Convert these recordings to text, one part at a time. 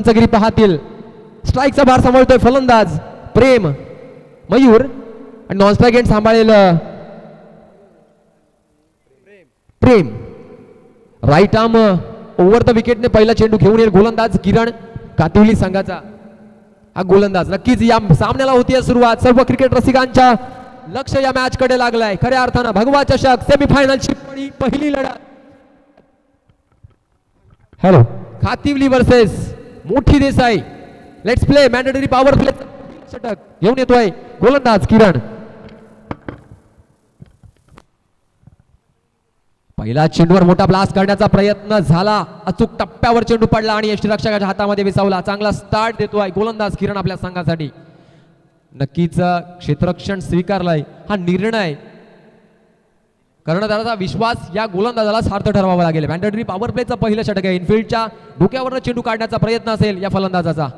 पंचगिरी पाहतील. स्ट्राईकचा भार सांभाळतोय फलंदाज प्रेम मयूर आणि नॉन स्ट्राईक एंड सांभाळेल प्रेम. राईट आर्म ओव्हर द विकेटने पहिला चेंडू घेऊन येईल गोलंदाज किरण कातिवली संघाचा. हा गोलंदाज नक्कीच या सामन्याला होती सुरुवात. सर्व क्रिकेट रसिकांच्या लक्ष या मॅच कडे लागलाय. खऱ्या अर्थानं भगवा चषक सेमीफायनलची पहिली लढत. हॅलो कातिवली वर्सेस मोठी Desai. Let's play mandatory power play. षटक घेऊन येतोय गोलंदाज किरण. पहिला चेंडूवर मोठा ब्लास्ट करण्याचा प्रयत्न झाला. अचूक टप्प्यावर चेंडू पडला आणि यष्टीरक्षकाच्या हातामध्ये विसावला. चांगला स्टार्ट देतोय गोलंदाज किरण आपल्या संघासाठी. नक्कीच क्षेत्ररक्षण स्वीकारलाय. हा निर्णय कर्णधाराचा विश्वास या गोलंदाजाला सार्थ ठरवावा लागेल. मॅन्डेटरी पॉवर प्लेचं पहिलं षटक आहे. इनफिल्डच्या डोक्यावर चेंडू काढण्याचा प्रयत्न असेल या फलंदाजाचा.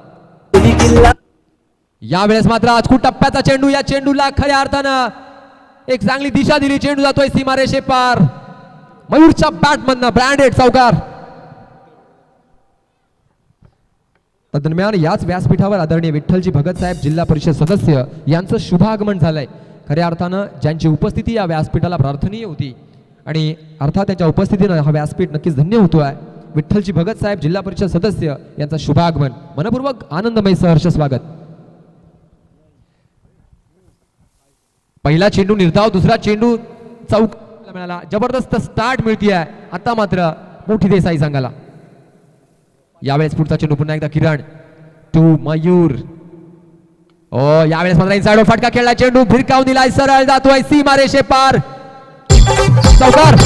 यावेळेस मात्र अचूक टप्प्याचा चेंडू. या चेंडूला खऱ्या अर्थानं एक चांगली दिशा दिली. चेंडू जातोय सीमारेषे पार. मयूरच्या बॅटमधनं ब्रँडेड चौकार. दरम्यान याच व्यासपीठावर आदरणीय विठ्ठलजी भगत साहेब जिल्हा परिषद सदस्य यांचं शुभागमन झालंय. खऱ्या अर्थानं ज्यांची उपस्थिती या व्यासपीठाला प्रार्थनीय होती आणि अर्थात त्यांच्या उपस्थितीनं हा व्यासपीठ नक्कीच धन्य होतोय. विठ्ठलजी भगत साहेब जिल्हा परिषद सदस्य यांचं शुभागमन मनपूर्वक आनंदमय सहर्ष स्वागत. पहिला चेंडू निर्धाव. दुसरा चेंडू चौक मिळाला. जबरदस्त स्टार्ट मिळतीये आता मात्र मोठी देसाई संघाला. यावेळेस पुढचा चेंडू पुन्हा एकदा किरण टू मयूर. ओ यावेळेस मात्र इनसाइड फटका खेळला. चेंडू भिरकावून दिलाय. सरळ जातोय सीमारेषे पार. चौकार.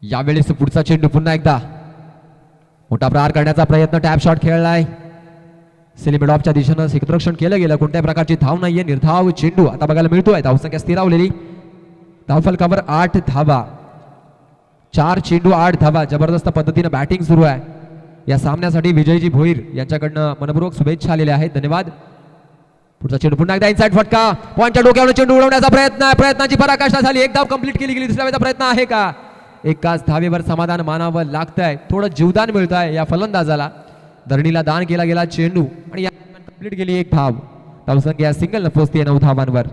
यावेळेस पुढचा चेंडू पुन्हा एकदा मोठा प्रहार करण्याचा प्रयत्न. टॅप शॉट खेळलाय. सिलिमिड ऑफच्या दिशेनं क्षेत्ररक्षण केलं गेलं. कोणत्याही प्रकारची धाव नाहीये. निर्धाव चेंडू आता बघायला मिळतोय. धावसंख्या स्थिरावलेली. धावफलकावर 8 धावा. 4 चेंडू 8 धावा. जबरदस्त पद्धतीनं बॅटिंग सुरू आहे या सामन्यासाठी. विजयजी भोईर यांच्याकडनं मनपूर्वक शुभेच्छा आलेल्या आहेत. धन्यवाद. पुढचा चेंडू पुन्हा एकदा इनसाइड फटका. पॉईंटच्या डोक्यावर चेंडू उडवण्याचा प्रयत्न. प्रयत्नाची पराकाष्ठा झाली. एक धाव कंप्लीट केली गेली. दुसऱ्या वेळेचा प्रयत्न आहे का? एकाच धावेवर समाधान मानावं लागतंय. थोडं जीवदान मिळतंय या फलंदाजाला. धरणीला दान केला गेला चेंडू आणि या कंप्लीट गेली एक धाव. धावसंख्या सिंगल न पोहोचते 9 धावांवर.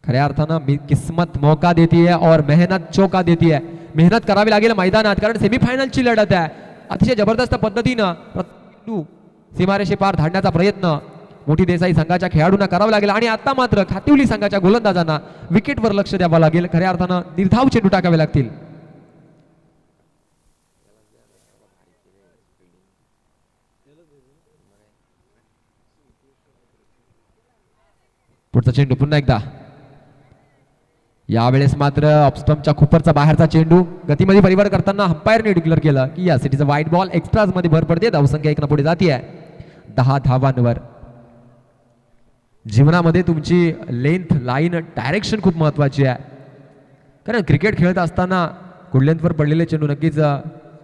खऱ्या अर्थानं किस्मत मौका देती है और मेहनत चौका देती है. मेहनत करावी लागेल मैदानात कारण सेमीफायनलची लढत आहे. अतिशय जबरदस्त पद्धतीनं सीमारेषे पार धाडण्याचा प्रयत्न मोठी देसाई संघाच्या खेळाडूंना करावं लागेल आणि आता मात्र खातिवली संघाच्या गोलंदाजांना विकेटवर लक्ष द्यावं लागेल. खऱ्या अर्थानं निर्धाव चेंडू टाकावे लागतील. पुढचा चेंडू पुन्हा एकदा. यावेळेस मात्र ऑफस्टंपच्या खूपरचा बाहेरचा चेंडू. गतीमध्ये परिवार करताना अंपायरने डिक्लेअर केलं की या सिटीचा व्हाईट बॉल. एक्स्ट्राज मध्ये भर पडते. धावसंख्या 1 पुढे जाते 10 धावांवर. जीवनामध्ये तुमची लेंथ लाईन डायरेक्शन खूप महत्वाची आहे कारण क्रिकेट खेळत असताना गुडलेंथवर पडलेले चेंडू नक्कीच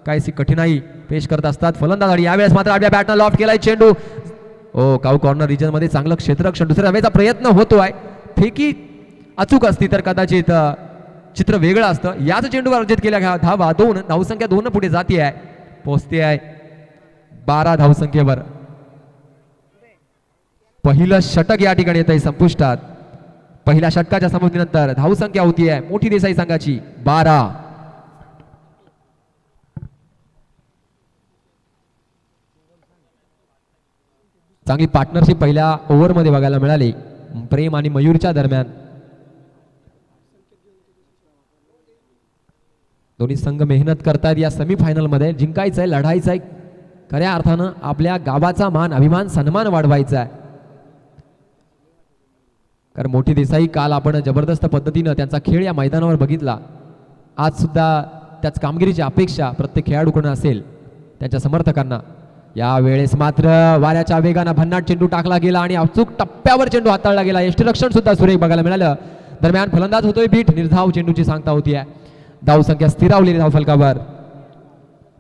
काहीशी कठीणाई पेश करत असतात फलंदाज. आणि यावेळेस मात्र आडव्या बॅटनं लॉफ्ट केलाय चेंडू. ओ काऊ कॉर्नर रिजन मध्ये चांगलं क्षेत्ररक्षण. दुसऱ्या धावेचा प्रयत्न होतोय. फेकी अचूक असती तर कदाचित चित्र वेगळं असतं. याच चेंडूवर अर्जित केल्या धावा 2. धावसंख्या 2 पुढे जाते आहे. पोहोचते आहे 12 धावसंख्येवर. पहिलं षटक या ठिकाणी येत आहे संपुष्टात. पहिल्या षटकाच्या समाप्तीनंतर धावसंख्या होती आहे मोठी देसाई संघाची 12. चांगली पार्टनरशिप पहिल्या ओव्हरमध्ये बघायला मिळाली प्रेम आणि मयूरच्या दरम्यान. दोन्ही संघ मेहनत करतात या सेमीफायनल मध्ये. जिंकायचं आहे, लढायचं आहे. खऱ्या अर्थानं आपल्या गावाचा मान अभिमान सन्मान वाढवायचा आहे. कारण मोठी देसाई काल आपण जबरदस्त पद्धतीनं त्यांचा खेळ या मैदानावर बघितला. आज सुद्धा त्याच कामगिरीची अपेक्षा प्रत्येक खेळाडूकडून असेल त्यांच्या समर्थकांना. यावेळेस मात्र वाऱ्याच्या वेगानं भन्नाट चेंडू टाकला गेला आणि अचूक टप्प्यावर चेंडू हाताळला गेला. यष्टिरक्षण सुद्धा सुरेख बघायला मिळालं. दरम्यान फलंदाज होतोय बीट. निर्धाव चेंडूची सांगता होती आहे. धाव संख्या स्थिरावलेली धाव फलकावर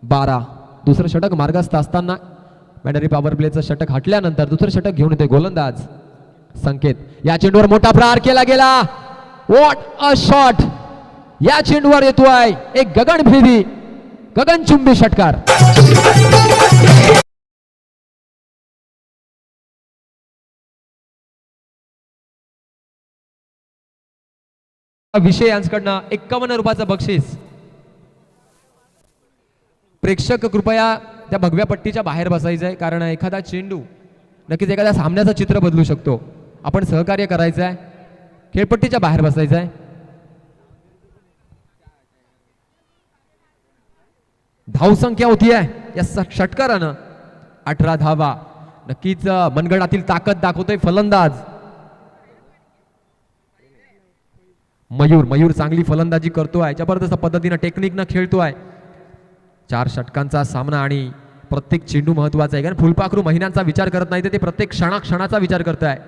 12. दुसरं षटक मार्गस्थ असताना मॅडरी पॉवर प्लेचं षटक हटल्यानंतर दुसरं षटक घेऊन येतोय गोलंदाज संकेत. या चेंडूवर मोठा प्रहार केला गेला. What a shot. या चेंडूवर येतोय एक गगनभेदी गगनचुंबी षटकार. विषय यांच्याकडनं 51 रुपयाचं बक्षीस. प्रेक्षक कृपया त्या भगव्या पट्टीच्या बाहेर बसायचं आहे, कारण एखादा चेंडू नक्कीच एखाद्या सामन्याचं चित्र बदलू शकतो. आपण सहकार्य करायचं आहे. खेळपट्टीच्या बाहेर बसायचं आहे. धावसंख्या होती आहे या षटकारानं 18 धावा. नक्कीच मनगडातील ताकद दाखवतोय फलंदाज मयूर चांगली फलंदाजी करतोय. जबरदस्त पद्धतीनं टेक्निकनं खेळतोय. 4 षटकांचा सामना आणि प्रत्येक चेंडू महत्वाचा आहे, कारण फुलपाखरू महिन्यांचा विचार करत नाही, ते प्रत्येक क्षणाचा विचार करत आहे.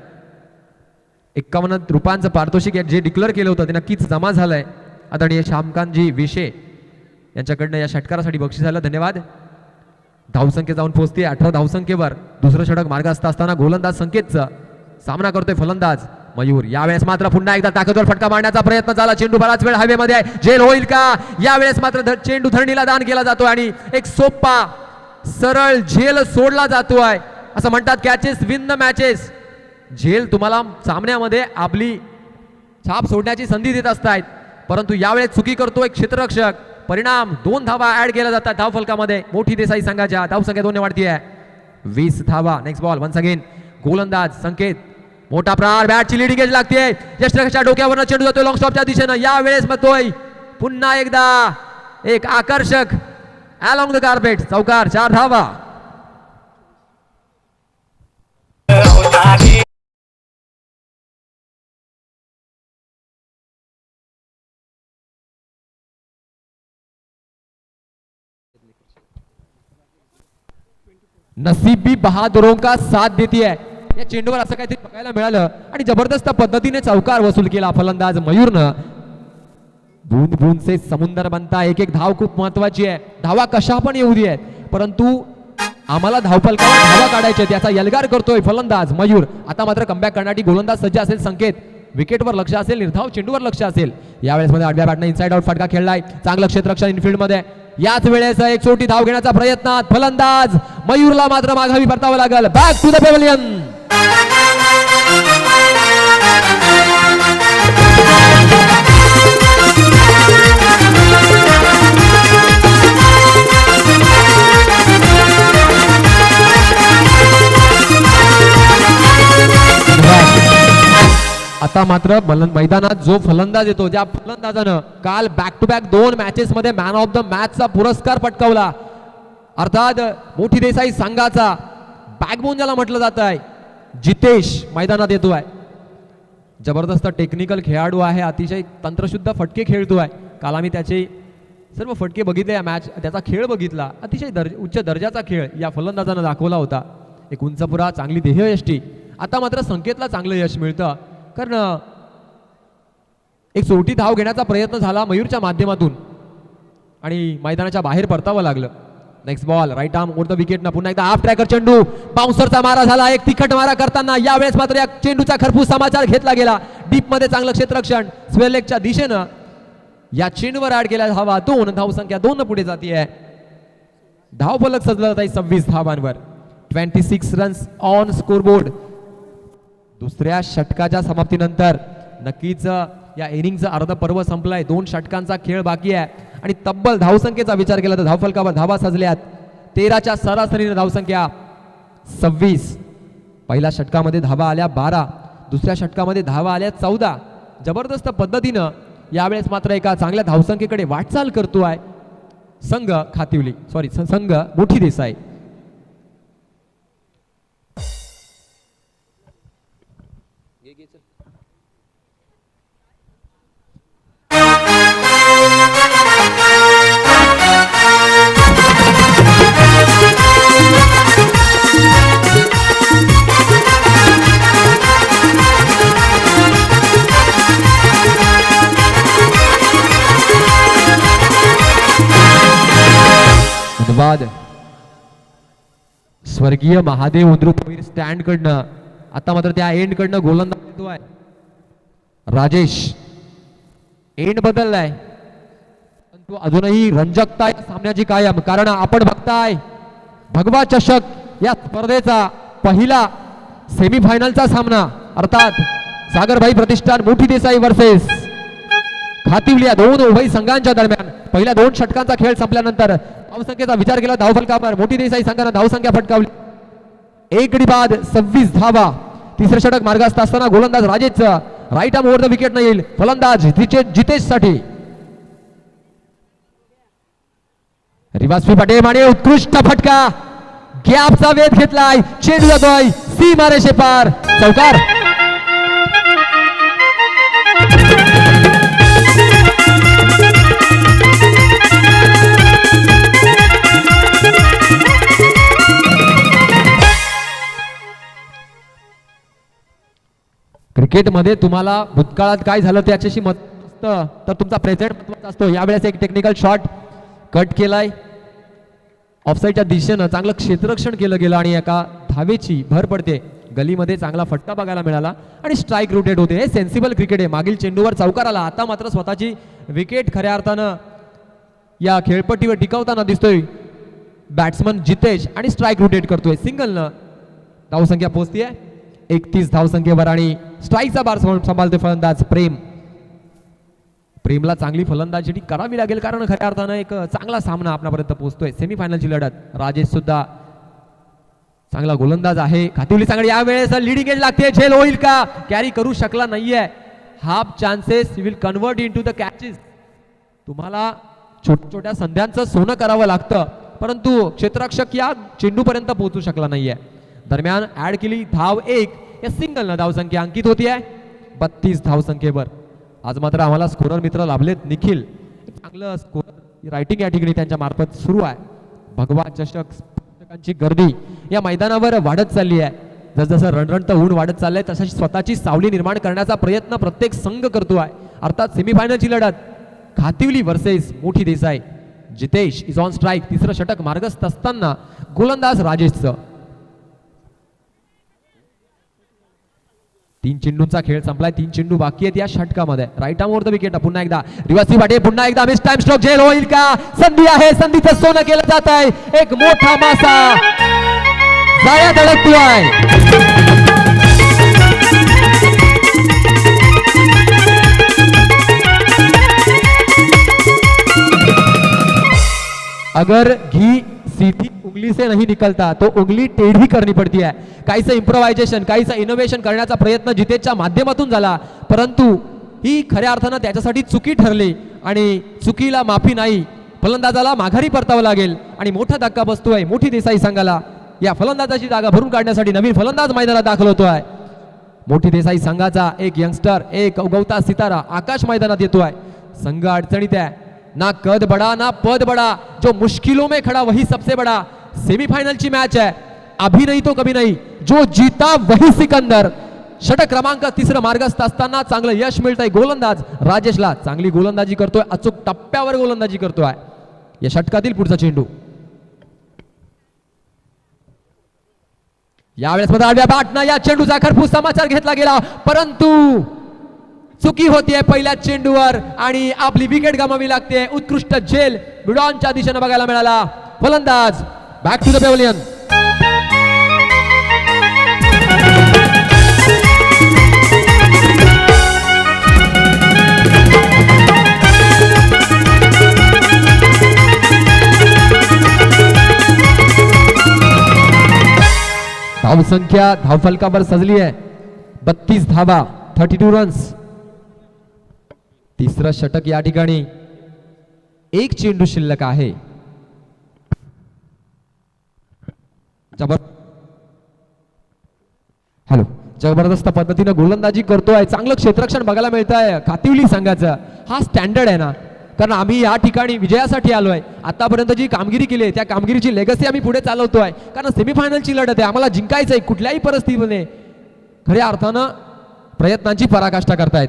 51 रुपयांचं पारितोषिक जे डिक्लेअर केलं होतं ते नक्कीच जमा झालंय. आदरणीय श्यामकांतजी विषे यांच्याकडनं या षटकारासाठी बक्षीस झालं. धन्यवाद. धावसंख्या जाऊन पोहोचते 18 धावसंख्येवर. दुसरं षटक मार्गस्थ असताना गोलंदाज संकेतचा सामना करतोय फलंदाज मयूर. यावेळेस मात्र पुन्हा एकदा ताकदवर फटका मारण्याचा प्रयत्न झाला. चेंडू बराच वेळ हवेमध्ये आहे. झेल होईल का? यावेळेस मात्र चेंडू धरणीला दान केला जातोय आणि एक सोपा सरळ झेल सोडला जातोय. असं म्हणतात कॅचेस विन द मॅचेस. झेल तुम्हाला सामन्यामध्ये आपली छाप सोडण्याची संधी देत असतात, परंतु यावेळेस चुकी करतोय क्षेत्ररक्षक. परिणाम 2 धावा ऍड केल्या जातात धाव फलकामध्ये. मोठी देसाई संघाच्या धावसंख्या 2 ने वाढतीये. 20 धावा. नेक्स्ट बॉल वन्स अगेन गोलंदाज संकेत. मोठा प्रहार. बॅटची लीडिंग एज लागते. यष्टिरक्षकाच्या डोक्यावरनं चेंडू जातोय लॉंग स्टॉपच्या दिशेनं. यावेळेस मग पुन्हा एकदा एक आकर्षक अलॉंग द कार्पेट चौकार. 4 धावा. नसीब भी बहादुरों का साथ देती है. या चेंडूवर असं काहीतरी बघायला मिळालं आणि जबरदस्त पद्धतीने चौकार वसूल केला फलंदाज मयूरनं. बूंद बूंद से समुंदर बनता. एक एक धाव खूप महत्वाची आहे. धावा कशा पण येऊ दे, परंतु आम्हाला धावफलकावर धावा काढायच्या, त्याचा यलगार करतोय फलंदाज मयूर. आता मात्र कमबॅक करण्यासाठी गोलंदाज सज्ज असेल संकेत. विकेटवर लक्ष असेल, निर्धाव चेंडूवर लक्ष असेल. यावेळेस मध्ये आडव्या बॅटने इनसाइड आउट फटका खेळलाय. चांगलं क्षेत्ररक्षण इनफिल्ड मध्ये. याच वेळेस एक छोटी धाव घेण्याचा प्रयत्न फलंदाज मयूरला मात्र माघावी परतावं लागल. Back to the pavilion. आता मात्र मैदानात जो फलंदाज येतो, ज्या फलंदाजानं काल बॅक टू बॅक 2 मॅचेस मध्ये मॅन ऑफ द मॅचचा पुरस्कार पटकावला, अर्थात मोठी देसाई संघाचा बॅकबोन ज्याला म्हटलं जात आहे, जितेश मैदानात येतोय. जबरदस्त टेक्निकल खेळाडू आहे. अतिशय तंत्रशुद्ध फटके खेळतोय. काल आम्ही त्याचे सर्व फटके बघितले. या मॅच त्याचा खेळ बघितला. अतिशय उच्च दर्जाचा खेळ या फलंदाजानं दाखवला होता. एक उंचपुरा, चांगली देहयष्टी. आता मात्र संकेतला चांगलं यश मिळतं, कारण एक सोटी धाव घेण्याचा प्रयत्न झाला मयूरच्या माध्यमातून आणि मैदानाच्या बाहेर परतावं लागलं. Next ball right arm over the wicket ना. पुन्हा एकदा हाफ ट्रॅकर चेंडू. बाउन्सरचा मारा झाला. एक तिखट मारा करताना यावेळेस मात्र या चेंडूचा खरपूस समाचार घेतला गेला. डीप मध्ये चांगलं क्षेत्ररक्षण स्क्वेअर लेगच्या दिशेनं. या चेंडूवर ऍड केल्या धावा 2. धाव संख्या 2 पुढे जाते. धाव फलक सजला जात आहे 26 धावांवर. 26 रन्स ऑन स्कोरबोर्ड. दुसऱ्या षटकाच्या समाप्तीनंतर नक्कीच या इनिंगचं अर्ध पर्व संपलाय. 2 षटकांचा खेळ बाकी आहे आणि तब्बल धावसंख्येचा विचार केला तर धावफलकावर धावा सजल्यात 13च्या सरासरीने धावसंख्या 26. पहिल्या षटकामध्ये धावा आल्या 12. दुसऱ्या षटकामध्ये धावा आल्या 14. जबरदस्त पद्धतीनं यावेळेस मात्र एका चांगल्या धावसंख्येकडे वाटचाल करतोय संघ खातिवली, संघ मोठी देसाई. बाद स्वर्गीय महादेव उद्रुप स्टँड कडनं आता मात्र त्या एंड कडनं गोलंदाज येतोय राजेश. एंड बदललाय परंतु अजूनही रंजकता या सामन्याची कायम, कारण आपण बघताय भगवा चषक या स्पर्धेचा पहिला सेमीफायनलचा सामना, अर्थात सागरभाई प्रतिष्ठान मोठी देसाई वर्सेस खातिवली या दोन उभय संघांच्या दरम्यान पहिल्या 2 षटकांचा खेळ संपल्यानंतर धावसंख्येचा विचार केला धावफलकावर मोठी देसाई संघाने धावसंख्या फटकावली 1 गडी बाद 26 धावा. तिसरे षटक मार्गस्थ असताना गोलंदाज राजेशचा right arm over the wicket न येईल, फलंदाज जितेश साठी रिवाज स्वीप आणि उत्कृष्ट फटका, गॅपचा वेध घेतलाय, चेंडू जातोय सीमारेषे पार, चौकार. क्रिकेटमध्ये तुम्हाला भूतकाळात काय झालं त्याच्याशी मत असतं तर तुमचा प्रेझेंट महत्त्वाचा असतो. यावेळेस एक टेक्निकल शॉट कट केलाय, ऑफसाईडच्या दिशेनं चांगलं क्षेत्ररक्षण केलं गेलं आणि एका धावेची भर पडते, गलीमध्ये चांगला फटका बघायला मिळाला आणि स्ट्राईक रोटेट होते. हे सेन्सिबल क्रिकेट आहे. मागील चेंडूवर चौकार आला, आता मात्र स्वतःची विकेट खऱ्या अर्थानं या खेळपट्टीवर टिकवताना दिसतोय बॅट्समन जितेश आणि स्ट्राईक रोटेट करतोय. सिंगलनं धावसंख्या पोहोचतीये 31 धावसंख्येवर आणि स्ट्राईकचा बार सांभाळतोय फलंदाज प्रेमला चांगली फलंदाजी करावी लागेल, कारण खऱ्या अर्थानं एक चांगला सामना आपल्यापर्यंत पोहोचतोय. सेमीफायनलची लढत राजेश सुद्धा चांगला गोलंदाज आहे. खातिवली संघ यावेळेस लीडिंग एज लागते, झेल होईल का, कॅरी करू शकला नाहीये. Half chances will convert into the catches. तुम्हाला छोट्या छोट्या संध्यांचं सोनं करावं लागतं, परंतु क्षेत्ररक्षक या चेंडूपर्यंत पोहोचू शकला नाहीये. दरम्यान ऍड केली धाव 1 या सिंगलनं धावसंख्या अंकित होतीये 32 धावसंख्येवर. आज मात्र आम्हाला स्कोरर मित्र लाभलेत. निखिल चांगलं स्कोर रायटिंग या ठिकाणी त्यांच्या मार्फत सुरू आहे. भगवा चषक प्रेक्षकांची गर्दी या मैदानावर वाढत चालली आहे. जसजसं रणरणतं ऊन वाढत चाललंय तशी स्वतःची सावली निर्माण करण्याचा प्रयत्न प्रत्येक संघ करतोय. अर्थात सेमीफायनलची लढत खातिवली वर्सेस मोठी Desai. Jitesh is on strike. तिसरं षटक मार्गस्थ असताना गोलंदाज राजेशचं 3 चेंडूंचा खेळ संपलाय. 3 चेंडू बाकी आहेत या षटकामध्ये. Right arm over the wicket. पुन्हा एकदा रिवासी वाटे, पुन्हा एकदा मिस टाइम स्ट्रोक, झेल होईल का, संधी आहे, संधीचं सोनं केलं जात आहे. एक मोठा मासा जाळ्यात अडकतोय. अगर घी सीधी उंगली से नहीं निकलता तो उंगली टेढ़ी करनी पड़ती है. काहीचं इम्प्रोव्हायझेशन, काहीचं इनोव्हेशन करण्याचा प्रयत्न जितेशच्या माध्यमातून झाला, परंतु ही खऱ्या अर्थानं त्याच्यासाठी चुकी ठरली आणि चुकीला माफी नाही. फलंदाजाला माघारी परतावं लागेल आणि मोठा धक्का बसतोय मोठी देसाई संघाला. या फलंदाजाची जागा भरून काढण्यासाठी नवीन फलंदाज मैदानात दाखल होतोय. मोठी देसाई संघाचा एक यंगस्टर, एक उगवता सितारा आकाश मैदानात येतोय. संघ अडचणीत आहे. ना कद बड़ा ना पद बड़ा, जो मुश्किलों में खड़ा वही सबसे बड़ा. सेमीफाइनल की मैच है, अभी नहीं तो कभी नहीं, जो जीता वही सिकंदर. षटक क्रमांक 3 मार्गस्थ असताना चांगलं यश मिळतंय गोलंदाज राजेशला. चांगली गोलंदाजी करतोय, अचूक टप्प्यावर गोलंदाजी करतोय. या षटकातील पुढचा चेंडू यावेळेस आडव्या बॅटनं या चेंडूचा खरपूस समाचार घेतला गेला, परंतु चुकी होतीये पहिल्या चेंडूवर आणि आपली विकेट गमावी लागते. उत्कृष्ट झेल बिडॉनच्या दिशेने बघायला मिळाला. फलंदाज बॅक टू द पेव्हिलियन. धावसंख्या धावफलकावर सजली आहे 32 धावा, 32 रन्स. तिसरं षटक या ठिकाणी 1 चेंडू शिल्लक आहे. हॅलो, जबरदस्त पद्धतीने गोलंदाजी करतोय. चांगलं क्षेत्ररक्षण बघायला मिळत आहे खातिवली संघाचं. हा स्टँडर्ड आहे ना, कारण आम्ही या ठिकाणी विजयासाठी आलोय. आतापर्यंत जी कामगिरी केली आहे त्या कामगिरीची लेगसी आम्ही पुढे चालवतोय, कारण सेमीफायनलची लढत आहे. आम्हाला जिंकायचं आहे. कुठल्याही परिस्थितीमध्ये खऱ्या अर्थानं प्रयत्नांची पराकाष्ठा करतायत.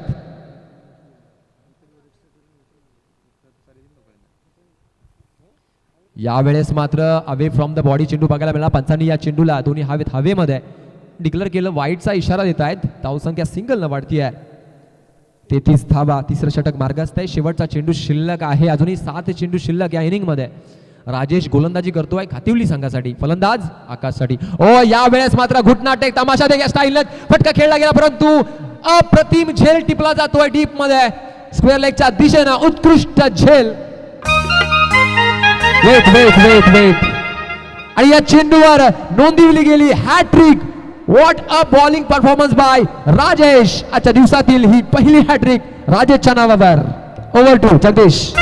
यावेळेस मात्र अवे फ्रॉम द बॉडी चेंडू बघायला मिळाला. पंचांनी या चेंडूला दोन्ही हवेमध्ये डिक्लेअर केलं. वाईटचा इशारा देत आहेत. धावसंख्या सिंगल न वाढती आहे. 33 धावा. तिसरं षटक मार्गस्थ आहे. शेवटचा चेंडू शिल्लक आहे. अजूनही 7 चेंडू शिल्लक या इनिंग मध्ये. राजेश गोलंदाजी करतोय खातिवली संघासाठी. फलंदाज आकाशसाठी. यावेळेस मात्र घुटनाटेक तमाशा या स्टाईलने फटका खेळला गेला, परंतु अप्रतिम झेल टिपला जातोय डीप मध्ये स्क्वेअर लेगच्या दिशेनं. उत्कृष्ट झेल. वेट आणि या चेंडूवर नोंदविली गेली hat-trick. What a bowling performance by Rajesh. आजच्या दिवसातील ही पहिली हॅट्रिक राजेशच्या नावावर. Over to Jagdish.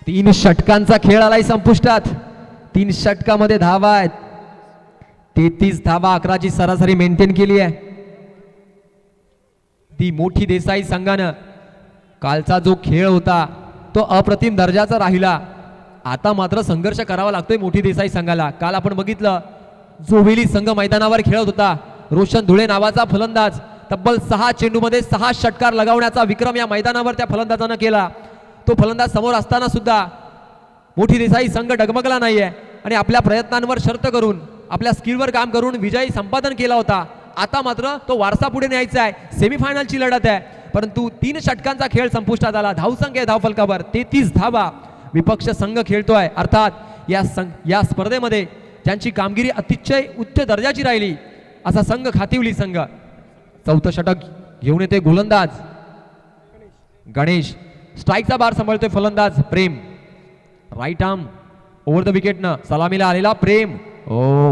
तीन षटकांचा खेळ आलाय संपुष्टात. 3 षटकामध्ये धावा आहेत. 33 धावा. 11ची सरासरी मेंटेन केली आहे. ती मोठी देसाई संघानं कालचा जो खेळ होता तो अप्रतिम दर्जाचा राहिला. आता मात्र संघर्ष करावा लागतोय मोठी देसाई संघाला. काल आपण बघितलं जोवेली संघ मैदानावर खेळत होता. रोशन धुळे नावाचा फलंदाज तब्बल 6 चेंडूमध्ये 6 षटकार लगावण्याचा विक्रम या मैदानावर त्या फलंदाजानं केला. तो फलंदाज समोर असताना सुद्धा मोठी देसाई संघ डगमगला नाहीये आणि आपल्या प्रयत्नांवर शर्त करून आपल्या स्किलवर काम करून विजय संपादन केला होता. आता मात्र तो वारसा पुढे न्यायचा आहे. सेमीफायनलची लढत आहे, परंतु 3 षटकांचा खेळ संपुष्टात आला. धावसंख्या धावफलकावर 33 धावा विपक्ष संघ खेळतोय. अर्थात या स्पर्धेमध्ये ज्यांची कामगिरी अतिशय उच्च दर्जाची राहिली असा संघ खातिवली संघ. 4थं षटक घेऊन येते गोलंदाज गणेश. स्ट्राईकचा बार सांभाळतोय फलंदाज प्रेम. राईट आर्म ओव्हर द विकेटनं सलामीला आलेला प्रेम.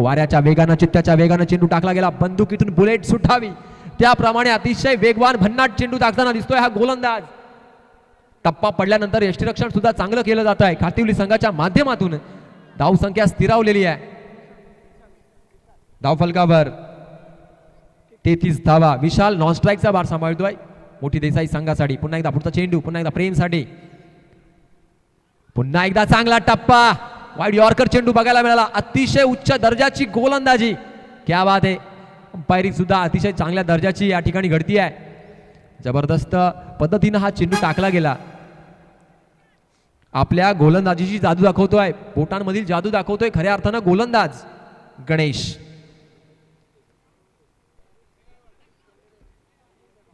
वाऱ्याच्या वेगानं चित्त्याच्या वेगानं चेंडू टाकला गेला. बंदुकीतून बुलेट सुटावी त्याप्रमाणे अतिशय वेगवान भन्नाट चेंडू टाकताना दिसतोय हा गोलंदाज. टप्पा पडल्यानंतर यष्टीरक्षण सुद्धा चांगलं केलं जात आहे खातिवली संघाच्या माध्यमातून. धावसंख्या स्थिरावलेली आहे. धावफलकावर 33 धावा. विशाल नॉन स्ट्राईकचा बार सांभाळतोय मोठी देसाई संघासाठी. पुन्हा एकदा पुढचा चेंडू. पुन्हा एकदा प्रेमसाठी. पुन्हा एकदा चांगला टप्पा. वाईड यॉर्कर चेंडू बघायला मिळाला. अतिशय उच्च दर्जाची गोलंदाजी. क्या बात आहे. अंपायरिंग सुद्धा अतिशय चांगल्या दर्जाची या ठिकाणी घडती आहे. जबरदस्त पद्धतीनं हा चेंडू टाकला गेला. आपल्या गोलंदाजीची जादू दाखवतोय. बोटांमधील जादू दाखवतोय खऱ्या अर्थानं गोलंदाज गणेश.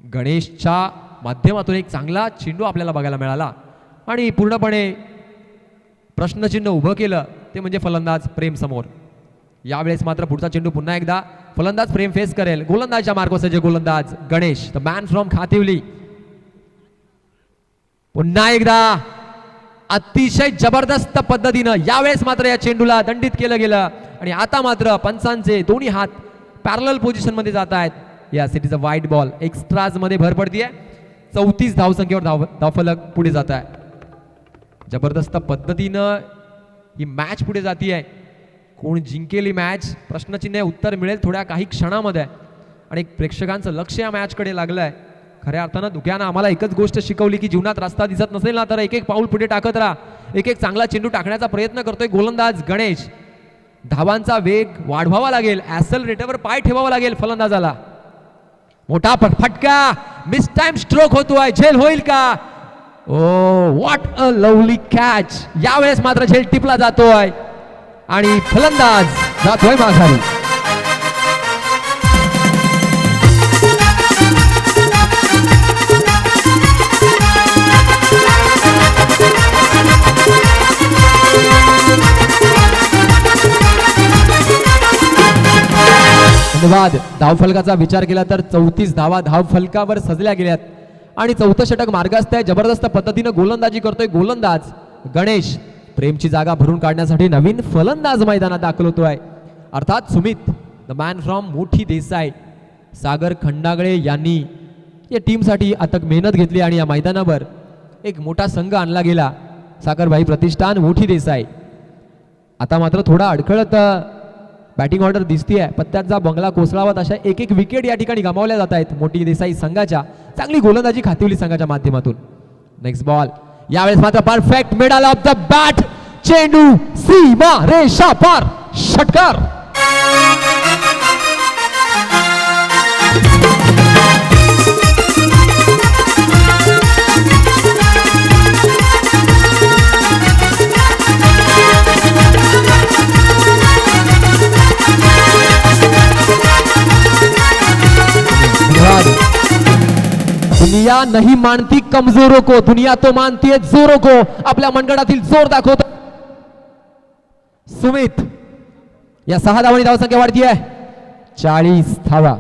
गणेशच्या माध्यमातून एक चांगला चेंडू आपल्याला बघायला मिळाला आणि पूर्णपणे प्रश्नचिन्ह उभं केलं ते म्हणजे फलंदाज प्रेम समोर. यावेळेस मात्र पुढचा चेंडू पुन्हा एकदा फलंदाज प्रेम फेस करेल. गोलंदाजच्या मार्गदर्शक गोलंदाज गणेश द मॅन फ्रॉम खातिवली. पुन्हा एकदा अतिशय जबरदस्त पद्धतीनं यावेळेस मात्र या चेंडूला दंडित केलं गेलं आणि आता मात्र पंचांचे दोन्ही हात पॅरलल पोझिशन मध्ये जात आहेत. Yes it is a wide ball. Extras मध्ये भर पडतीये. 34 धावसंख्येवर धावफलक पुढे जात आहे. जबरदस्त पद्धतीनं ही मॅच पुढे जातीये. कोण जिंकेल ही मॅच प्रश्नचिन्ह उत्तर मिळेल थोड्या काही क्षणामध्ये आणि प्रेक्षकांचं लक्ष या मॅचकडे लागलंय. खऱ्या अर्थानं धुक्यानं आम्हाला एकच गोष्ट शिकवली की जीवनात रस्ता दिसत नसेल ना तर एक एक पाऊल पुढे टाकत राहा. एक एक चांगला चेंडू टाकण्याचा प्रयत्न करतोय गोलंदाज गणेश. धावांचा वेग वाढवावा लागेल. ऍक्सेलरेटरवर पाय ठेवावा लागेल फलंदाजाला. मोठा फटका. मिस टाइम स्ट्रोक होतोय. झेल होईल का? What a lovely catch. यावेळेस मात्र झेल टिपला जातोय आणि फलंदाज जातोय माघारी. धन्यवाद. धावफलकाचा विचार केला तर 34 धावा धावफलकावर सजल्या गेल्यात आणि 4थं षटक मार्गस्थ आहे. जबरदस्त पद्धतीनं गोलंदाजी करतोय गोलंदाज गणेश. प्रेमची जागा भरून काढण्यासाठी नवीन फलंदाज मैदानात दाखल होतोय अर्थात सुमित द मॅन फ्रॉम मोठी देसाई. सागर खंडागळे यांनी या टीमसाठी अथक मेहनत घेतली आणि या मैदानावर एक मोठा संघ आणला गेला. सागरभाई प्रतिष्ठान मोठी देसाई. आता मात्र थोडा अडखळत बॅटिंग ऑर्डर दिसतीये, पत्त्याचा बंगला कोसळावा अशा एक एक विकेट या ठिकाणी गमावल्या जात आहेत मोठी देसाई संघाच्या. चांगली गोलंदाजी खातिवली संघाच्या माध्यमातून. नेक्स्ट बॉल, यावेळेस मात्र perfect middle off the bat, चेंडू सीमा रेषा पार, षटकार. दुनिया नहीं मानती कमजोरों को, दुनिया तो मानती है जोरों को. आपल्या मनगटातील जोर दाखवतो सुमित. या 6 धावांनी धावसंख्या वाढतीये 40 धावा.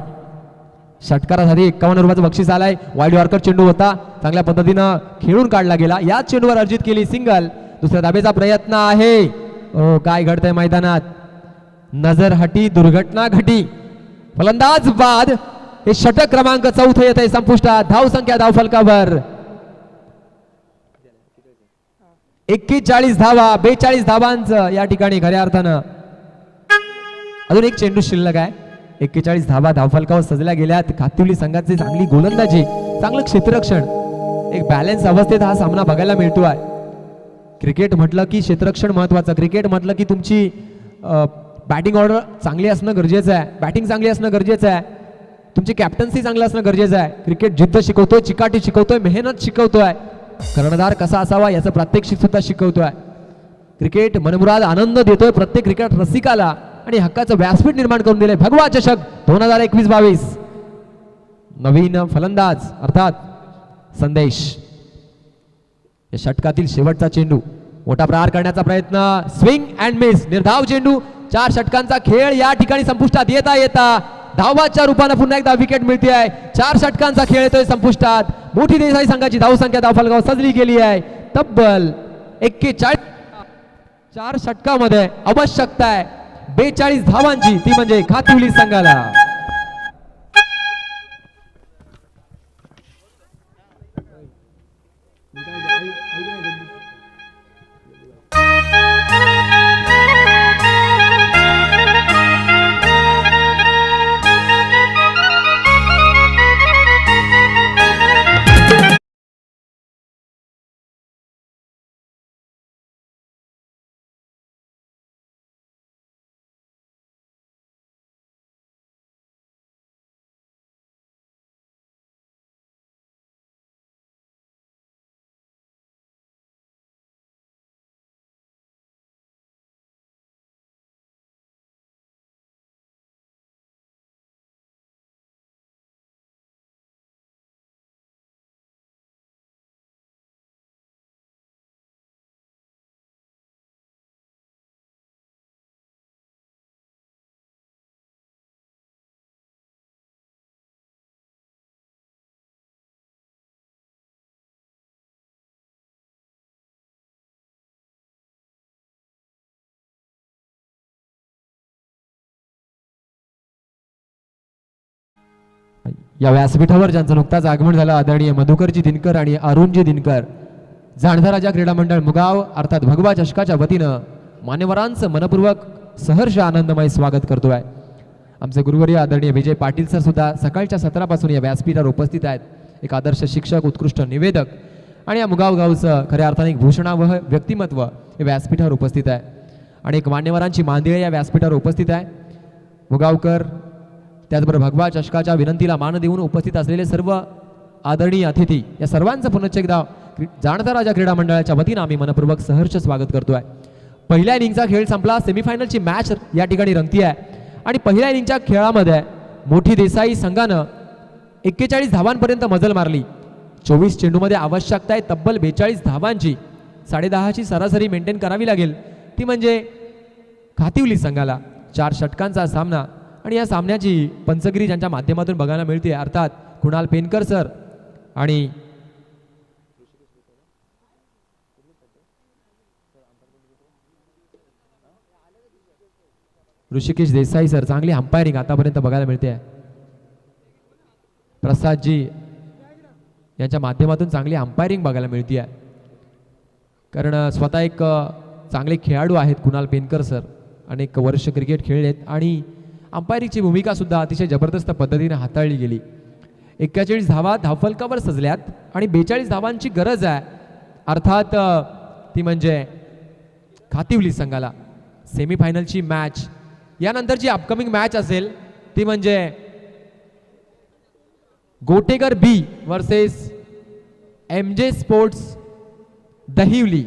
षटकारासाठी 51 रुपयाचं बक्षीस आलाय. वाईड यॉर्कर चेंडू होता, चांगल्या पद्धतीनं खेळून काढला गेला. याच चेंडूवर अर्जित केली सिंगल. दुसऱ्या धाबेचा प्रयत्न आहे. ओ काय घडतंय मैदानात, नजर हटी दुर्घटना घटी. फलंदाज बाद. हे षटक क्रमांक 4 येत आहे संपुष्टात. धावसंख्या धावफलकावर 41 धावा, 42 धावांचं या ठिकाणी खऱ्या अर्थानं. अजून एक चेंडू शिल्लक आहे. 41 धावा धावफलकावर सजल्या गेल्यात. खातिवली संघाची चांगली गोलंदाजी, चांगलं क्षेत्ररक्षण, एक बॅलन्स अवस्थेत हा सामना बघायला मिळतोय. क्रिकेट म्हटलं की क्षेत्ररक्षण महत्वाचं. क्रिकेट म्हटलं की तुमची बॅटिंग ऑर्डर चांगली असणं गरजेचं आहे, बॅटिंग चांगली असणं गरजेचं आहे, तुमची कॅप्टन्सी चांगलं असणं गरजेचं आहे. क्रिकेट जिद्द शिकवतोय, चिकाटी शिकवतोय, मेहनत शिकवतोय, कर्णधार कसा असावा याचं प्रात्यक्षिक सुद्धा शिकवतोय. क्रिकेट मनमुराद आनंद देतोय प्रत्येक क्रिकेट रसिकाला आणि हक्काचं व्यासपीठ निर्माण करून दिलंय. भगवा चषक 2021-22. नवीन फलंदाज अर्थात संदेश. या षटकातील शेवटचा चेंडू, मोठा प्रहार करण्याचा प्रयत्न, स्विंग अँड मिस, निर्धाव चेंडू. 4 षटकांचा खेळ या ठिकाणी संपुष्टात येता येता धावाच्या रूपानं पुन्हा एकदा विकेट मिळते आहे. 4 षटकांचा खेळ येतोय संपुष्टात. मोठी देसाई संघाची धावसंख्या धावफलकावर सजली गेली आहे तब्बल 41. 4 षटकामध्ये आवश्यकता आहे 42 धावांची, ती म्हणजे खातिवली संघाला. या व्यासपीठावर ज्यांचं नुकताच आगमन झालं आदरणीय मधुकरजी दिनकर आणि अरुणजी दिनकर, जाणता राजा क्रीडा मंडळ मुगाव अर्थात भगवा चषकाच्या वतीनं मान्यवरांचं मनपूर्वक सहर्ष आनंदमय स्वागत करतोय. आमचे गुरुवर्य आदरणीय विजय पाटील सर सुद्धा सकाळच्या सत्रापासून या व्यासपीठावर उपस्थित आहेत. एक आदर्श शिक्षक, उत्कृष्ट निवेदक आणि या मुगाव गावचं खऱ्या अर्थाने एक भूषणावह व्यक्तिमत्व हे व्यासपीठावर उपस्थित आहे. आणि एक मान्यवरांची मांदिळे या व्यासपीठावर उपस्थित आहे. मुगावकर त्याचबरोबर भगवा चषकाच्या विनंतीला मान देऊन उपस्थित असलेले सर्व आदरणीय अतिथी, या सर्वांचं पुनश्च एकदा जाणता राजा क्रीडा मंडळाच्या वतीनं आम्ही मनपूर्वक सहर्ष स्वागत करतोय. पहिल्या इनिंगचा खेळ संपला, सेमीफायनलची मॅच या ठिकाणी रंगती आहे आणि पहिल्या इनिंगच्या खेळामध्ये मोठी देसाई संघानं 41 धावांपर्यंत मजल मारली. 24 चेंडूमध्ये आवश्यकता आहे तब्बल 42 धावांची. 10.5ची सरासरी मेंटेन करावी लागेल, ती म्हणजे खातिवली संघाला. 4 षटकांचा सामना आणि या सामन्याची पंचगिरी ज्यांच्या माध्यमातून बघायला मिळते अर्थात कुणाल पेनकर सर आणि ऋषिकेश देसाई सर, चांगली अंपायरिंग आतापर्यंत बघायला मिळते आहे. प्रसादजी यांच्या माध्यमातून चांगली अंपायरिंग बघायला मिळते आहे, कारण स्वतः एक चांगले खेळाडू आहेत कुणाल पेनकर सर. अनेक वर्ष क्रिकेट खेळलेत आणि अंपायरिंगची भूमिका सुद्धा अतिशय जबरदस्त पद्धतीने हाताळली गेली. 41 धावा धावफलकावर सजल्यात आणि 42 धावांची गरज आहे. अर्थात ती म्हणजे खातिवली संघाला. सेमीफायनलची मॅच यानंतर जी अपकमिंग मॅच असेल ती म्हणजे गोटेगर बी वर्सेस MJ स्पोर्ट्स दहिवली.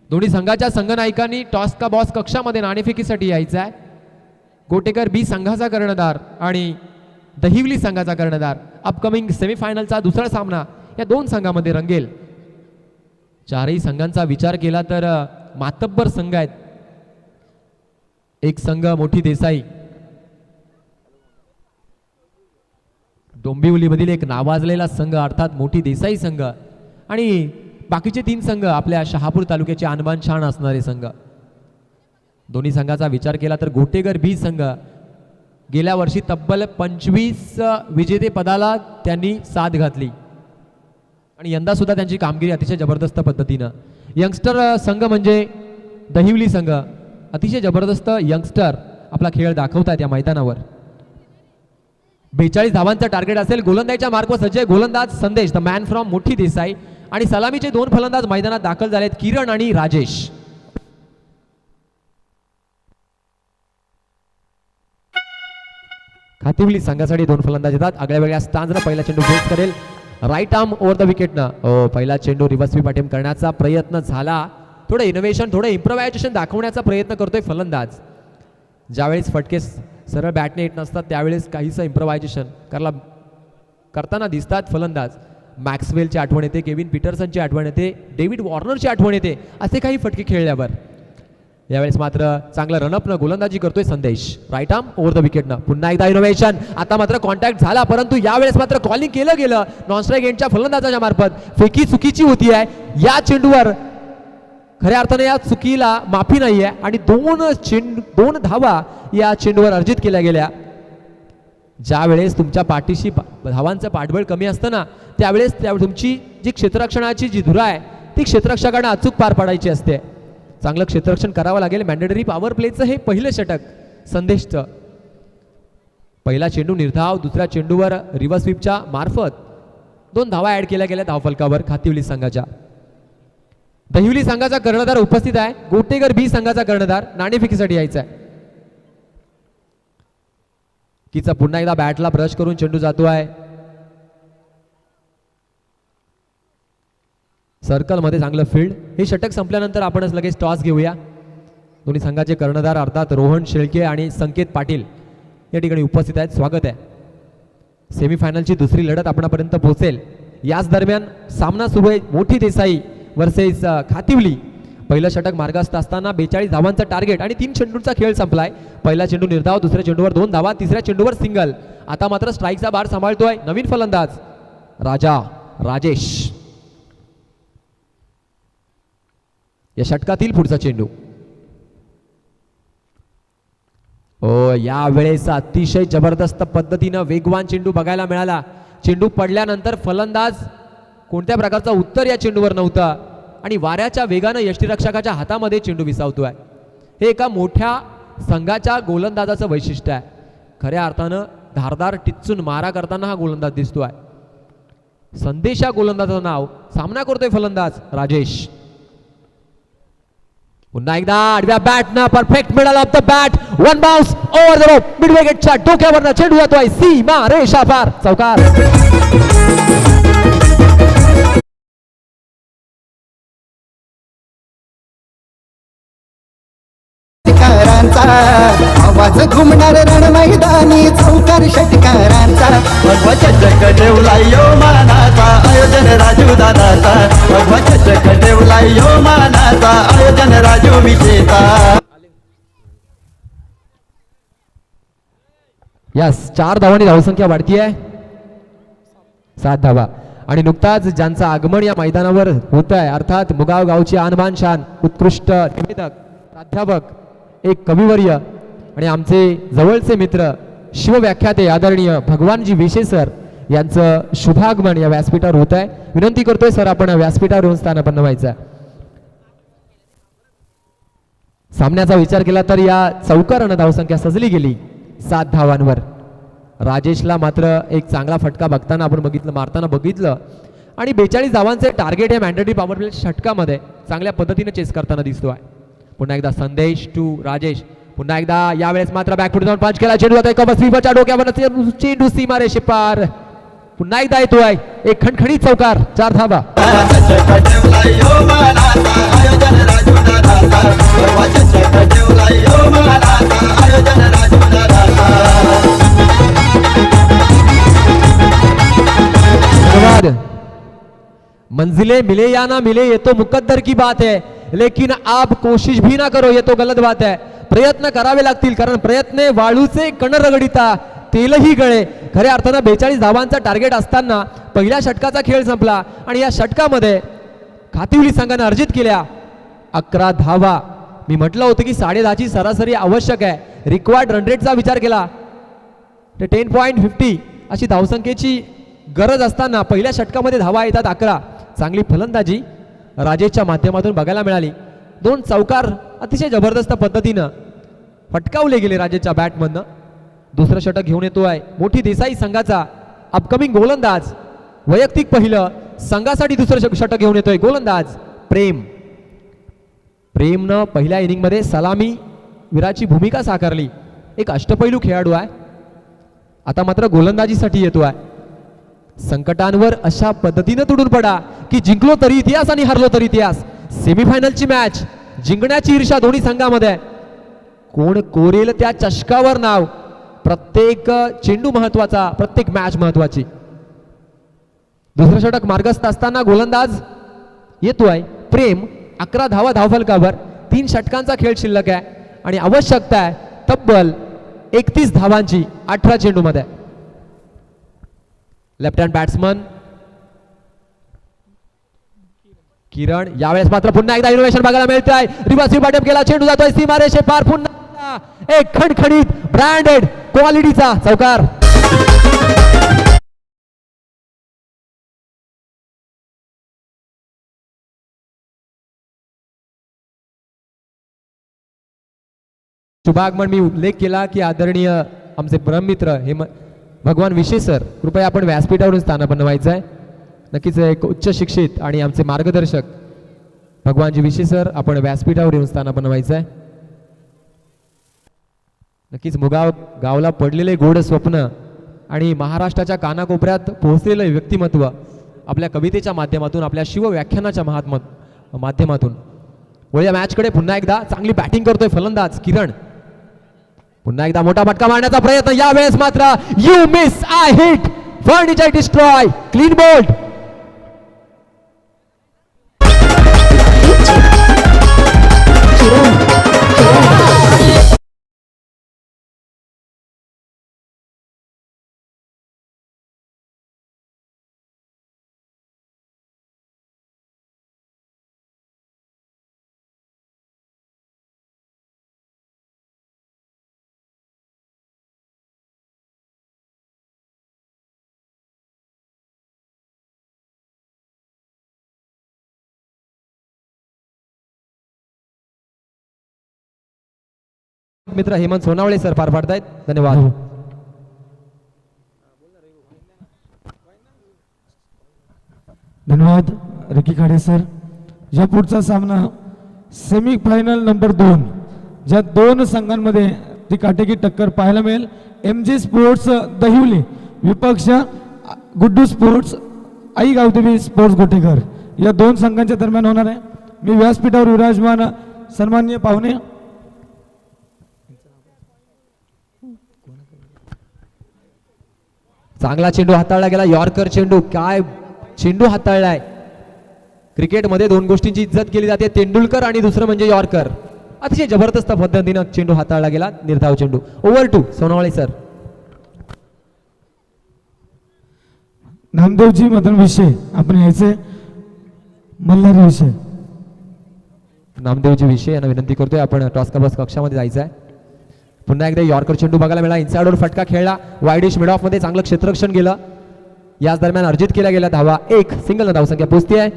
दोन्ही संघाच्या संघनायकांनी टॉस का बॉस कक्षामध्ये नाणेफेकीसाठी यायचं आहे. गोटेकर बी संघाचा कर्णधार आणि दहिवली संघाचा कर्णधार. अपकमिंग सेमीफायनलचा दुसरा सामना या दोन संघांमध्ये रंगेल. चारही संघांचा विचार केला तर मातब्बर संघ आहेत. एक संघ मोठी देसाई, डोंबिवलीमधील एक नावाजलेला संघ अर्थात मोठी देसाई संघ आणि बाकीचे तीन संघ आपल्या शहापूर तालुक्याचे आणबान शान असणारे संघ. दोन्ही संघाचा विचार केला तर गोटेगर बी संघ गेल्या वर्षी तब्बल 25 विजेते पदाला त्यांनी साथ घातली आणि यंदा सुद्धा त्यांची कामगिरी अतिशय जबरदस्त पद्धतीनं. यंगस्टर संघ म्हणजे दहिवली संघ अतिशय जबरदस्त यंगस्टर आपला खेळ दाखवतात या मैदानावर. 42 धावांचं टार्गेट असेल. गोलंदाजीच्या मार्कवर सज्ज गोलंदाज संदेश द मॅन फ्रॉम मोठी देसाई आणि सलामीचे दोन फलंदाज मैदानात दाखल झालेत किरण आणि राजेश. खातिवली संघासाठी दोन फलंदाज येतात. आगळ्या वेगळ्या स्टान्सनं पहिला चेंडू फेस करेल राईट आर्म ओव्हर द विकेटनं. पहिला चेंडू रिव्हर्स स्वीप अटेम्प्ट करण्याचा प्रयत्न झाला. थोडं इनोव्हेशन थोडं इम्प्रोव्हायझेशन दाखवण्याचा प्रयत्न करतोय फलंदाज. ज्यावेळेस फटके सरळ बॅटने येत नसतात त्यावेळेस काहीसं इम्प्रोव्हायझेशन करताना दिसतात फलंदाज. मॅक्सवेलची आठवण येते, केविन पीटरसनची आठवण येते, डेव्हिड वॉर्नरची आठवण येते असे काही फटके खेळल्यावर. यावेळेस मात्र चांगलं रनअपनं गोलंदाजी करतोय संदेश राईट आर्म ओव्हर द विकेटनं. पुन्हा एकदा इनोव्हेशन. आता मात्र कॉन्टॅक्ट झाला परंतु यावेळेस मात्र कॉलिंग केलं गेलं नॉन स्ट्राईक एंडच्या फलंदाजाच्या मार्फत. फेकी चुकीची होती आहे या चेंडूवर. खऱ्या अर्थाने या चुकीला माफी नाही आहे आणि दोन धावा या चेंडूवर अर्जित केल्या गेल्या. ज्या वेळेस तुमच्या पाठीशी धावांचं पाठबळ कमी असतं ना त्यावेळेस तुमची जी क्षेत्ररक्षणाची जी धुरा आहे ती क्षेत्ररक्षकांना अचूक पार पाडायची असते. चांगलं क्षेत्ररक्षण करावं लागेल. मॅन्डेटरी पॉवर प्लेचं हे पहिलं षटक संदेशचं. पहिला चेंडू निर्धाव, दुसऱ्या चेंडूवर रिव्हर्स स्वीपच्या मार्फत दोन धावा ऍड केल्या गेल्या धावफलकावर खातिवली संघाच्या. दहिवली संघाचा कर्णधार उपस्थित आहे. गोटेगर बी संघाचा कर्णधार नाणेफेकीसाठी यायचा आहे. किचा पुन्हा एकदा बॅटला ब्रश करून चेंडू जातो आहे. सर्कल मध्ये चांगलं फील्ड. हे षटक संपल्यानंतर आपणच लगेच टॉस घेऊया. दोन्ही संघाचे कर्णधार अर्थात रोहन शेळके आणि संकेत पाटील या ठिकाणी उपस्थित आहेत. स्वागत आहे. सेमीफायनलची दुसरी लढत आपणापर्यंत पोहोचेल. याच दरम्यान सामना सुरू आहे मोठी देसाई वर्सेस खातिवली. पहिलं षटक मार्गस्थ असताना 42 धावांचं टार्गेट आणि 3 चेंडूंचा खेळ संपलाय. पहिला चेंडू निर्धाव, दुसऱ्या चेंडूवर 2 धावा, तिसऱ्या चेंडूवर सिंगल. आता मात्र स्ट्राईकचा भार सांभाळतोय नवीन फलंदाज राजेश. या षटकातील पुढचा चेंडू. या वेळेस अतिशय जबरदस्त पद्धतीनं वेगवान चेंडू बघायला मिळाला. चेंडू पडल्यानंतर फलंदाज कोणत्या प्रकारचं उत्तर या चेंडूवर नव्हतं आणि वाऱ्याच्या वेगानं यष्टीरक्षकाच्या हातामध्ये चेंडू विसावतोय. हे एका मोठ्या संघाच्या गोलंदाजाचं वैशिष्ट्य आहे. खऱ्या अर्थानं धारदार टिच्चून मारा करताना हा गोलंदाज दिसतोय. संदेश या गोलंदाजाचं नाव. सामना करतोय फलंदाज राजेश. पुन्हा एकदा आडव्या बॅटनं perfect middle off the bat. One bounce over the rope. Mid विकेटच्या डोक्यावरनं चेंडू जातोय सीमा रेषा पार. चौकार. आवाज घुमणार रण मैदानी चौकार षटकारांचा. भगवा चषक ठेवला यो मानाचा आयोजन राजू दादाचा. भगवा चषक ठेवला यो मानाचा आयोजन राजू विजेता. यस 4 धावांनी धावसंख्या वाढती आहे. 7 धावा आणि नुकताच ज्यांचं आगमन या मैदानावर होत आहे अर्थात मुगाव गावचे आणबान शान उत्कृष्ट निवेदक प्राध्यापक एक कविवर्य आणि आमचे जवळचे मित्र शिवव्याख्याते आदरणीय भगवानजी विशे सर यांचं शुभागमन या व्यासपीठावर होत आहे. विनंती करतोय सर आपण व्यासपीठावर येऊन स्थानापन्न व्हायचं. सामन्याचा विचार केला तर या चौकारानं धावसंख्या सजली गेली 7 धावांवर. राजेशला मात्र एक चांगला फटका बघताना आपण मारताना बघितलं आणि 42 धावांचे टार्गेट हे मॅन्डेटरी पॉवर प्ले षटकामध्ये चांगल्या पद्धतीने चेस करताना दिसतोय. पुन्हा एकदा संदेश टू राजेश. पुन्हा एकदा यावेळेस मात्र बॅकफुट जाऊन पंच केला. चेंडू आता स्वीपरच्या डोक्यावर चेंडू सीमारेषे पार. पुन्हा एकदा येतोय एक खणखणीत चौकार. 4 धावा. धन्यवाद. मंजिलें मिले या ना मिले ये तो मुकद्दर की बात है, लेकिन आप कोशिश भी ना करो ये तो गलत बात है. प्रयत्न करावे लागतील कारण प्रयत्न वाळूचे कण रगडिता तेलही गळे. खऱ्या अर्थानं 42 धावांचा टार्गेट असताना पहिल्या षटकाचा खेळ संपला आणि या षटकामध्ये कातिवली संघाने अर्जित केल्या 11 धावा. मी म्हटलं होतं की 10.5ची सरासरी आवश्यक आहे. रिक्वायर्ड रन रेटचा विचार केला तर 10.50 अशी धावसंख्येची गरज असताना पहिल्या षटकामध्ये धावा येतात 11. चांगली फलंदाजी राजेशच्या माध्यमातून बघायला मिळाली. 2 चौकार अतिशय जबरदस्त पद्धतीनं फटकावले गेले राजेशच्या बॅटमधनं. दुसरं षटक घेऊन येतोय मोठी देसाई संघाचा अपकमिंग गोलंदाज. वैयक्तिक पहिलं, संघासाठी दुसरं षटक घेऊन येतोय गोलंदाज प्रेम. प्रेमनं पहिल्या इनिंगमध्ये सलामी वीराची भूमिका साकारली. एक अष्टपैलू खेळाडू आहे. आता मात्र गोलंदाजीसाठी येतोय. संकटांवर अशा पद्धतीने तुडून पडा की जिंकलो तरी इतिहास आणि हरलो तरी इतिहास. सेमीफायनलची मॅच जिंकण्याची ईर्षा दोन्ही संघामध्ये. कोण कोरेल त्या चषकावर नाव. प्रत्येक चेंडू महत्वाचा, प्रत्येक मॅच महत्वाची. दुसरं षटक मार्गस्थ असताना गोलंदाज येतोय प्रेम. 11 धावा धावफलकावर. 3 षटकांचा खेळ शिल्लक आहे आणि आवश्यकता आहे तब्बल 31 धावांची 18 चेंडू मध्ये. लेफ्ट हँड बॅट्समन किरण. यावेळेस मात्र पुन्हा एकदा इनोव्हेशन बघायला मिळत आहे. रिव्हर्स अटेम्प्ट केला. चेंडू जातोय सीमारेषे पार. पुन्हा एक खणखणीत ब्रँडेड क्वालिटीचा चौकार. शुभागमन मी उल्लेख केला की आदरणीय आमचे परममित्र हे भगवान विशे सर, कृपया आपण व्यासपीठावरून स्थानापन्न व्हायचं आहे. नक्कीच एक उच्च शिक्षित आणि आमचे मार्गदर्शक भगवानजी विशे सर, आपण व्यासपीठावर येऊन स्थानापन्न व्हायचं आहे. नक्कीच मुगाव गावला पडलेले गोड स्वप्न आणि महाराष्ट्राच्या कानाकोपऱ्यात पोहोचलेलं व्यक्तिमत्व आपल्या कवितेच्या माध्यमातून, आपल्या शिवव्याख्यानाच्या माध्यमातून. वळूया मॅचकडे. पुन्हा एकदा चांगली बॅटिंग करतोय फलंदाज किरण. पुन्हा एकदा मोठा फटका मारण्याचा प्रयत्न. यावेळेस मात्र you miss, I hit, furniture destroy, clean bowled. मित्र हेमंत सोनावळे सर पार पाडतायत. धन्यवाद. धन्यवाद रिकी खाडे सर. या पुढचा सामना सेमी फायनल नंबर 2, ज्या 2 संघांमध्ये ती काटेकी टक्कर पाहायला मिळेल. MG स्पोर्ट्स दहिवली विपक्ष Guddu sports I Gavdevi sports Gotekar, या 2 संघांच्या दरम्यान होणार आहे. मी व्यासपीठावर विराजमान सन्माननीय पाहुणे चांगला चेंडू हाताळला गेला. यॉर्कर चेंडू. काय चेंडू हाताळलाय. क्रिकेटमध्ये 2 गोष्टींची इज्जत केली जाते, तेंडुलकर आणि दुसरं म्हणजे यॉर्कर. अतिशय जबरदस्त पद्धतीनं चेंडू हाताळला गेला. निर्धाव चेंडू. Over to Sonawale sir. Namdevji Madan विषय आपण यायचे मल्हारी विषय. नामदेवजी विषय यांना विनंती करतोय आपण टॉस कबस कक्षामध्ये जायचं आहे. पुन्हा एकदा यॉर्कर चेंडू बघायला मिळाला. इनसाइडवर फटका खेळला. वाईडिश मिड ऑफ मध्ये चांगलं क्षेत्ररक्षण केलं. याच दरम्यान अर्जित केल्या गेल्या धावा 1. सिंगल धावसंख्या पोहोचती आहे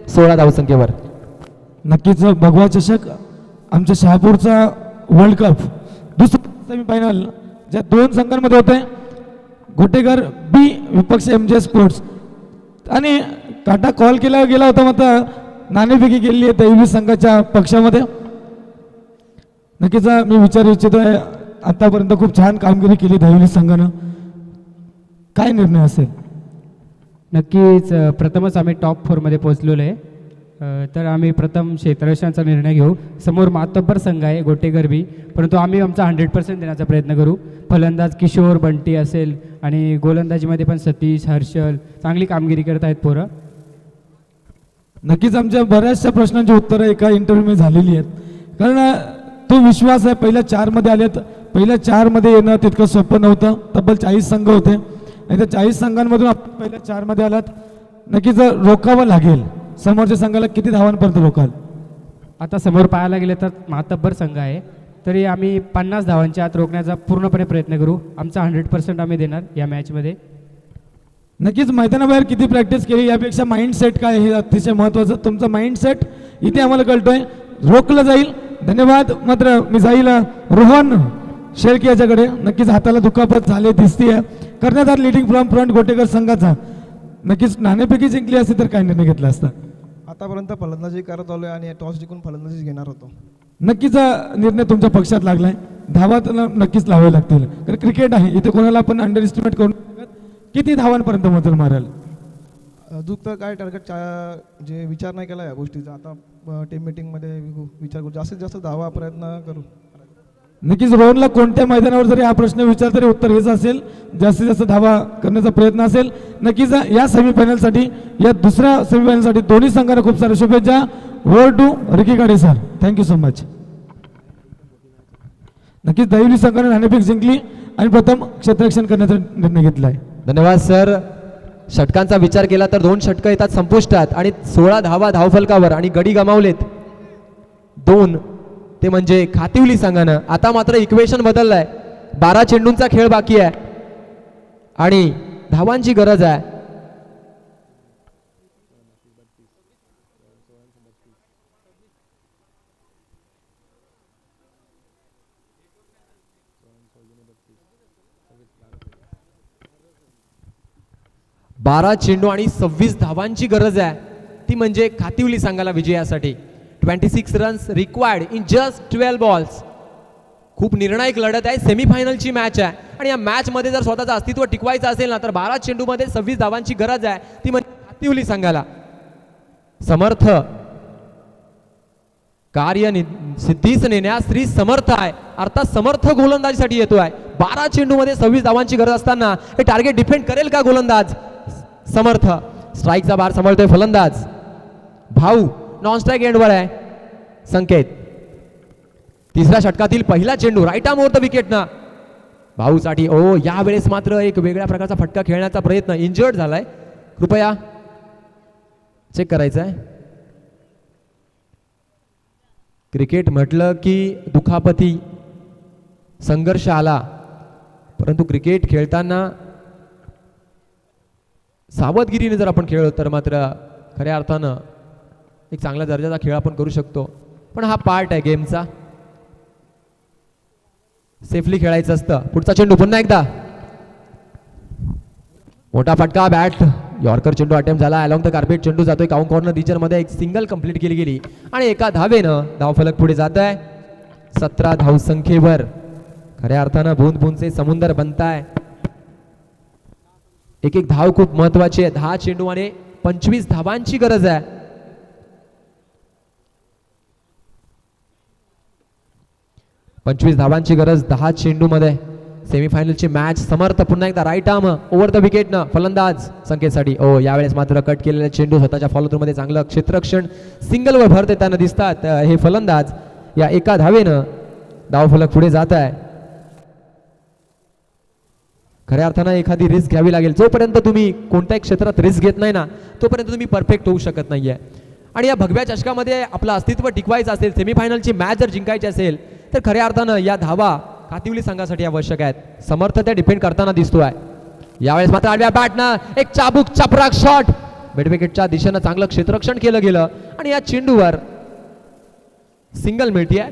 16 धावसंख्येवर. नक्कीच भगवा चषक आमच्या शहापूरचा वर्ल्ड कप दुसरा सेमीफायनल ज्या दोन संघांमध्ये होते, घोटेकर बी विपक्ष MJ स्पोर्ट्स, आणि काटा कॉल केला गेला होता, मात्र नाणेफेकी केलेली आहे दैवी संघाच्या पक्षामध्ये. नक्कीच मी विचारू इच्छितोय, आतापर्यंत खूप छान कामगिरी केली दैवली संघानं, काय निर्णय असेल? नक्कीच प्रथमच आम्ही टॉप 4मध्ये पोहोचलेलो आहे. तर आम्ही प्रथम क्षेत्ररक्षणाचा निर्णय घेऊ. समोर मातब्बर संघ आहे गोटेकर बी, परंतु आम्ही आमचा 100% देण्याचा प्रयत्न करू. फलंदाज किशोर बंटी असेल आणि गोलंदाजीमध्ये पण सतीश हर्षल चांगली कामगिरी करत आहेत पोरं. नक्कीच आमच्या बऱ्याचशा प्रश्नांची उत्तरं एका इंटरव्ह्यूमध्ये झालेली आहेत, कारण तो विश्वास आहे. पहिल्या 4मध्ये आलेत, पहिल्या 4मध्ये येणं तितकं सोपं नव्हतं. तब्बल 40 संघ होते आणि त्या 40 संघांमधून आपण पहिल्या 4मध्ये आलात. नक्कीच रोखावं लागेल. समोरच्या संघाला किती धावांपर्यंत रोखाल? आता समोर पाहायला गेले तर मातब्बर संघ आहे, तरी आम्ही 50 धावांच्या आत रोखण्याचा पूर्णपणे प्रयत्न करू. आमचा 100% आम्ही देणार या मॅचमध्ये. नक्कीच मैदानाबाहेर किती प्रॅक्टिस केली यापेक्षा माइंडसेट काय हे अतिशय महत्त्वाचं. तुमचा माइंडसेट इथे आम्हाला कळतोय, रोखलं जाईल. धन्यवाद. मात्र मी जाईल रोहन शेळके याच्याकडे. नक्कीच हाताला दुखापत झाले दिसतीये. करण्यात आलं लिडिंग फ्रॉम फ्रंट गोटेकर संघाचा. नक्कीच नाणेफेकी जिंकली असती तर काय निर्णय घेतला असता? आतापर्यंत फलंदाजी करत आलोय आणि टॉस जिंकून फलंदाजी घेणार होतो. नक्कीच निर्णय तुमच्या पक्षात लागलाय. धावा तर नक्कीच लावावे लागतील, कारण क्रिकेट आहे, इथे कोणाला आपण अंडर एस्टिमेट करून किती धावांपर्यंत मजल माराल? अजून तर काय टार्गेट जे विचार नाही केला या गोष्टीचा. आता टीम मीटिंगमध्ये विचार करू, जास्तीत जास्त धावा प्रयत्न करू. नक्कीच रोहनला कोणत्या मैदानावर जरी हा प्रश्न विचारला तरी उत्तर हेच असेल, जास्तीत जास्त धावा करण्याचा प्रयत्न असेल. नक्कीच या सेमीफायनलसाठी, या दुसऱ्या सेमीफायनलसाठी दोन्ही संघांना खूप साऱ्या शुभेच्छा. ओव्हर टू रिकी काडे सर. Thank you so much. नक्कीच दैवली संघाने नाणेफेक जिंकली आणि प्रथम क्षेत्ररक्षण करण्याचा निर्णय घेतला आहे. धन्यवाद सर. षटकांचा विचार केला तर 2 षटकं येतात संपुष्टात आणि 16 धावा धावफलकावर आणि गडी गमावलेत 2, ते म्हणजे खातिवली संघानं. आता मात्र इक्वेशन बदललाय. 12 चेंडूंचा खेळ बाकी आहे आणि धावांची गरज आहे. बारा चेंडू आणि 26 धावांची गरज आहे, ती म्हणजे खातिवली संघाला विजयासाठी. 26 runs required in just 12 balls. खूप निर्णायक लढत आहे. सेमीफायनलची मॅच आहे आणि या मॅच मध्ये जर स्वतःचं अस्तित्व टिकवायचं असेल ना तर 12 चेंडूमध्ये 26 धावांची गरज आहे, ती म्हणजे खातिवली संघाला. समर्थ कार्य सिद्धीस नेण्यास श्री समर्थ आहे, अर्थात समर्थ गोलंदाजीसाठी येतोय. 12 चेंडूमध्ये 26 धावांची गरज असताना हे टार्गेट डिफेंड करेल का गोलंदाज समर्थ? स्ट्राईकचा बार सांभाळतोय फलंदाज भाऊ. नॉन स्ट्राईक एंडवर आहे संकेत. तिसऱ्या षटकातील पहिला चेंडू right arm over the wicket ना भाऊसाठी. ओ यावेळेस मात्र एक वेगळ्या प्रकारचा फटका खेळण्याचा प्रयत्न, इंजर्ड झालाय, कृपया चेक करायचं आहे. क्रिकेट म्हटलं की दुखापती, संघर्ष आला, परंतु क्रिकेट खेळताना सावधगिरीने जर आपण खेळलो तर मात्र खऱ्या अर्थानं एक चांगल्या दर्जाचा खेळ आपण करू शकतो. पण हा पार्ट आहे गेमचा, सेफली खेळायचं असतं. पुढचा चेंडू पुन्हा एकदा मोठा फटका, बॅट यॉर्कर चेंडू अटेम्प्ट झाला. अलॉंग द कार्पेट चेंडू जातोय काउंट कॉर्नर रिजन मध्ये. एक सिंगल कंप्लीट केली गेली आणि एका धावेनं धावफलक पुढे जात आहे 17 धावसंख्येवर. खऱ्या अर्थानं बूंद बूंदचे समुंदर बनताय. एक एक धाव खूप महत्वाची आहे. 10 चेंडू आणि 25 धावांची गरज आहे. पंचवीस धावांची गरज 10 चेंडू मध्ये. सेमीफायनलची मॅच. समर्थ पुन्हा एकदा right arm over the wicket न फलंदाज संकेतसाठी. ओ यावेळेस मात्र कट केलेले चेंडू स्वतःच्या फॉलो मध्ये चांगलं क्षेत्ररक्षण सिंगलवर भर देताना दिसतात हे फलंदाज. या एका धावेनं धावफलक पुढे जात आहे. खऱ्या अर्थानं एखादी रिस्क घ्यावी लागेल. जोपर्यंत तुम्ही कोणत्याही क्षेत्रात रिस्क घेत नाही ना तोपर्यंत तुम्ही परफेक्ट होऊ शकत नाहीये. आणि या भगव्या चषकामध्ये आपलं अस्तित्व टिकवायचं असेल, सेमीफायनलची मॅच जर जिंकायची असेल तर खऱ्या अर्थानं या धावा खातिवली संघासाठी आवश्यक आहेत. समर्थ त्या डिपेंड करताना दिसतोय. यावेळेस मात्र आडव्या बॅटनं एक चाबूक चपराक शॉट मिड विकेटच्या दिशेनं चांगलं क्षेत्ररक्षण केलं गेलं आणि या चेंडूवर सिंगल मिळतीये.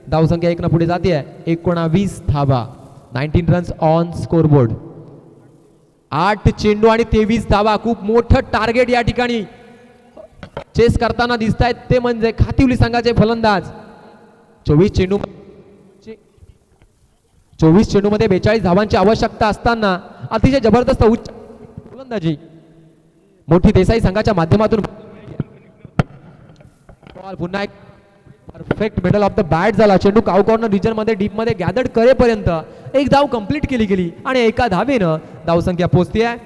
धावसंख्या 1 पुढे जाते. 19 धावा, 19 रन्स ऑन स्कोरबोर्ड. 8 चेंडू आणि 23 धावा. खूप मोठं टार्गेट या ठिकाणी चेस करताना दिसत आहेत ते म्हणजे खातिवली संघाचे फलंदाज. 24 चेंडू मध्ये 42 धावांची आवश्यकता असताना अतिशय जबरदस्त उच्च फलंदाजी मोठी देसाई संघाच्या माध्यमातून. पुन्हा एक perfect middle off the bat झाला. चेंडू काउ कॉर्नर रिजन मध्ये डीप मध्ये गॅदर्ड करेपर्यंत एक धाव कंप्लीट केली गेली आणि एका धावेनं धावसंख्या पोहोचते आहे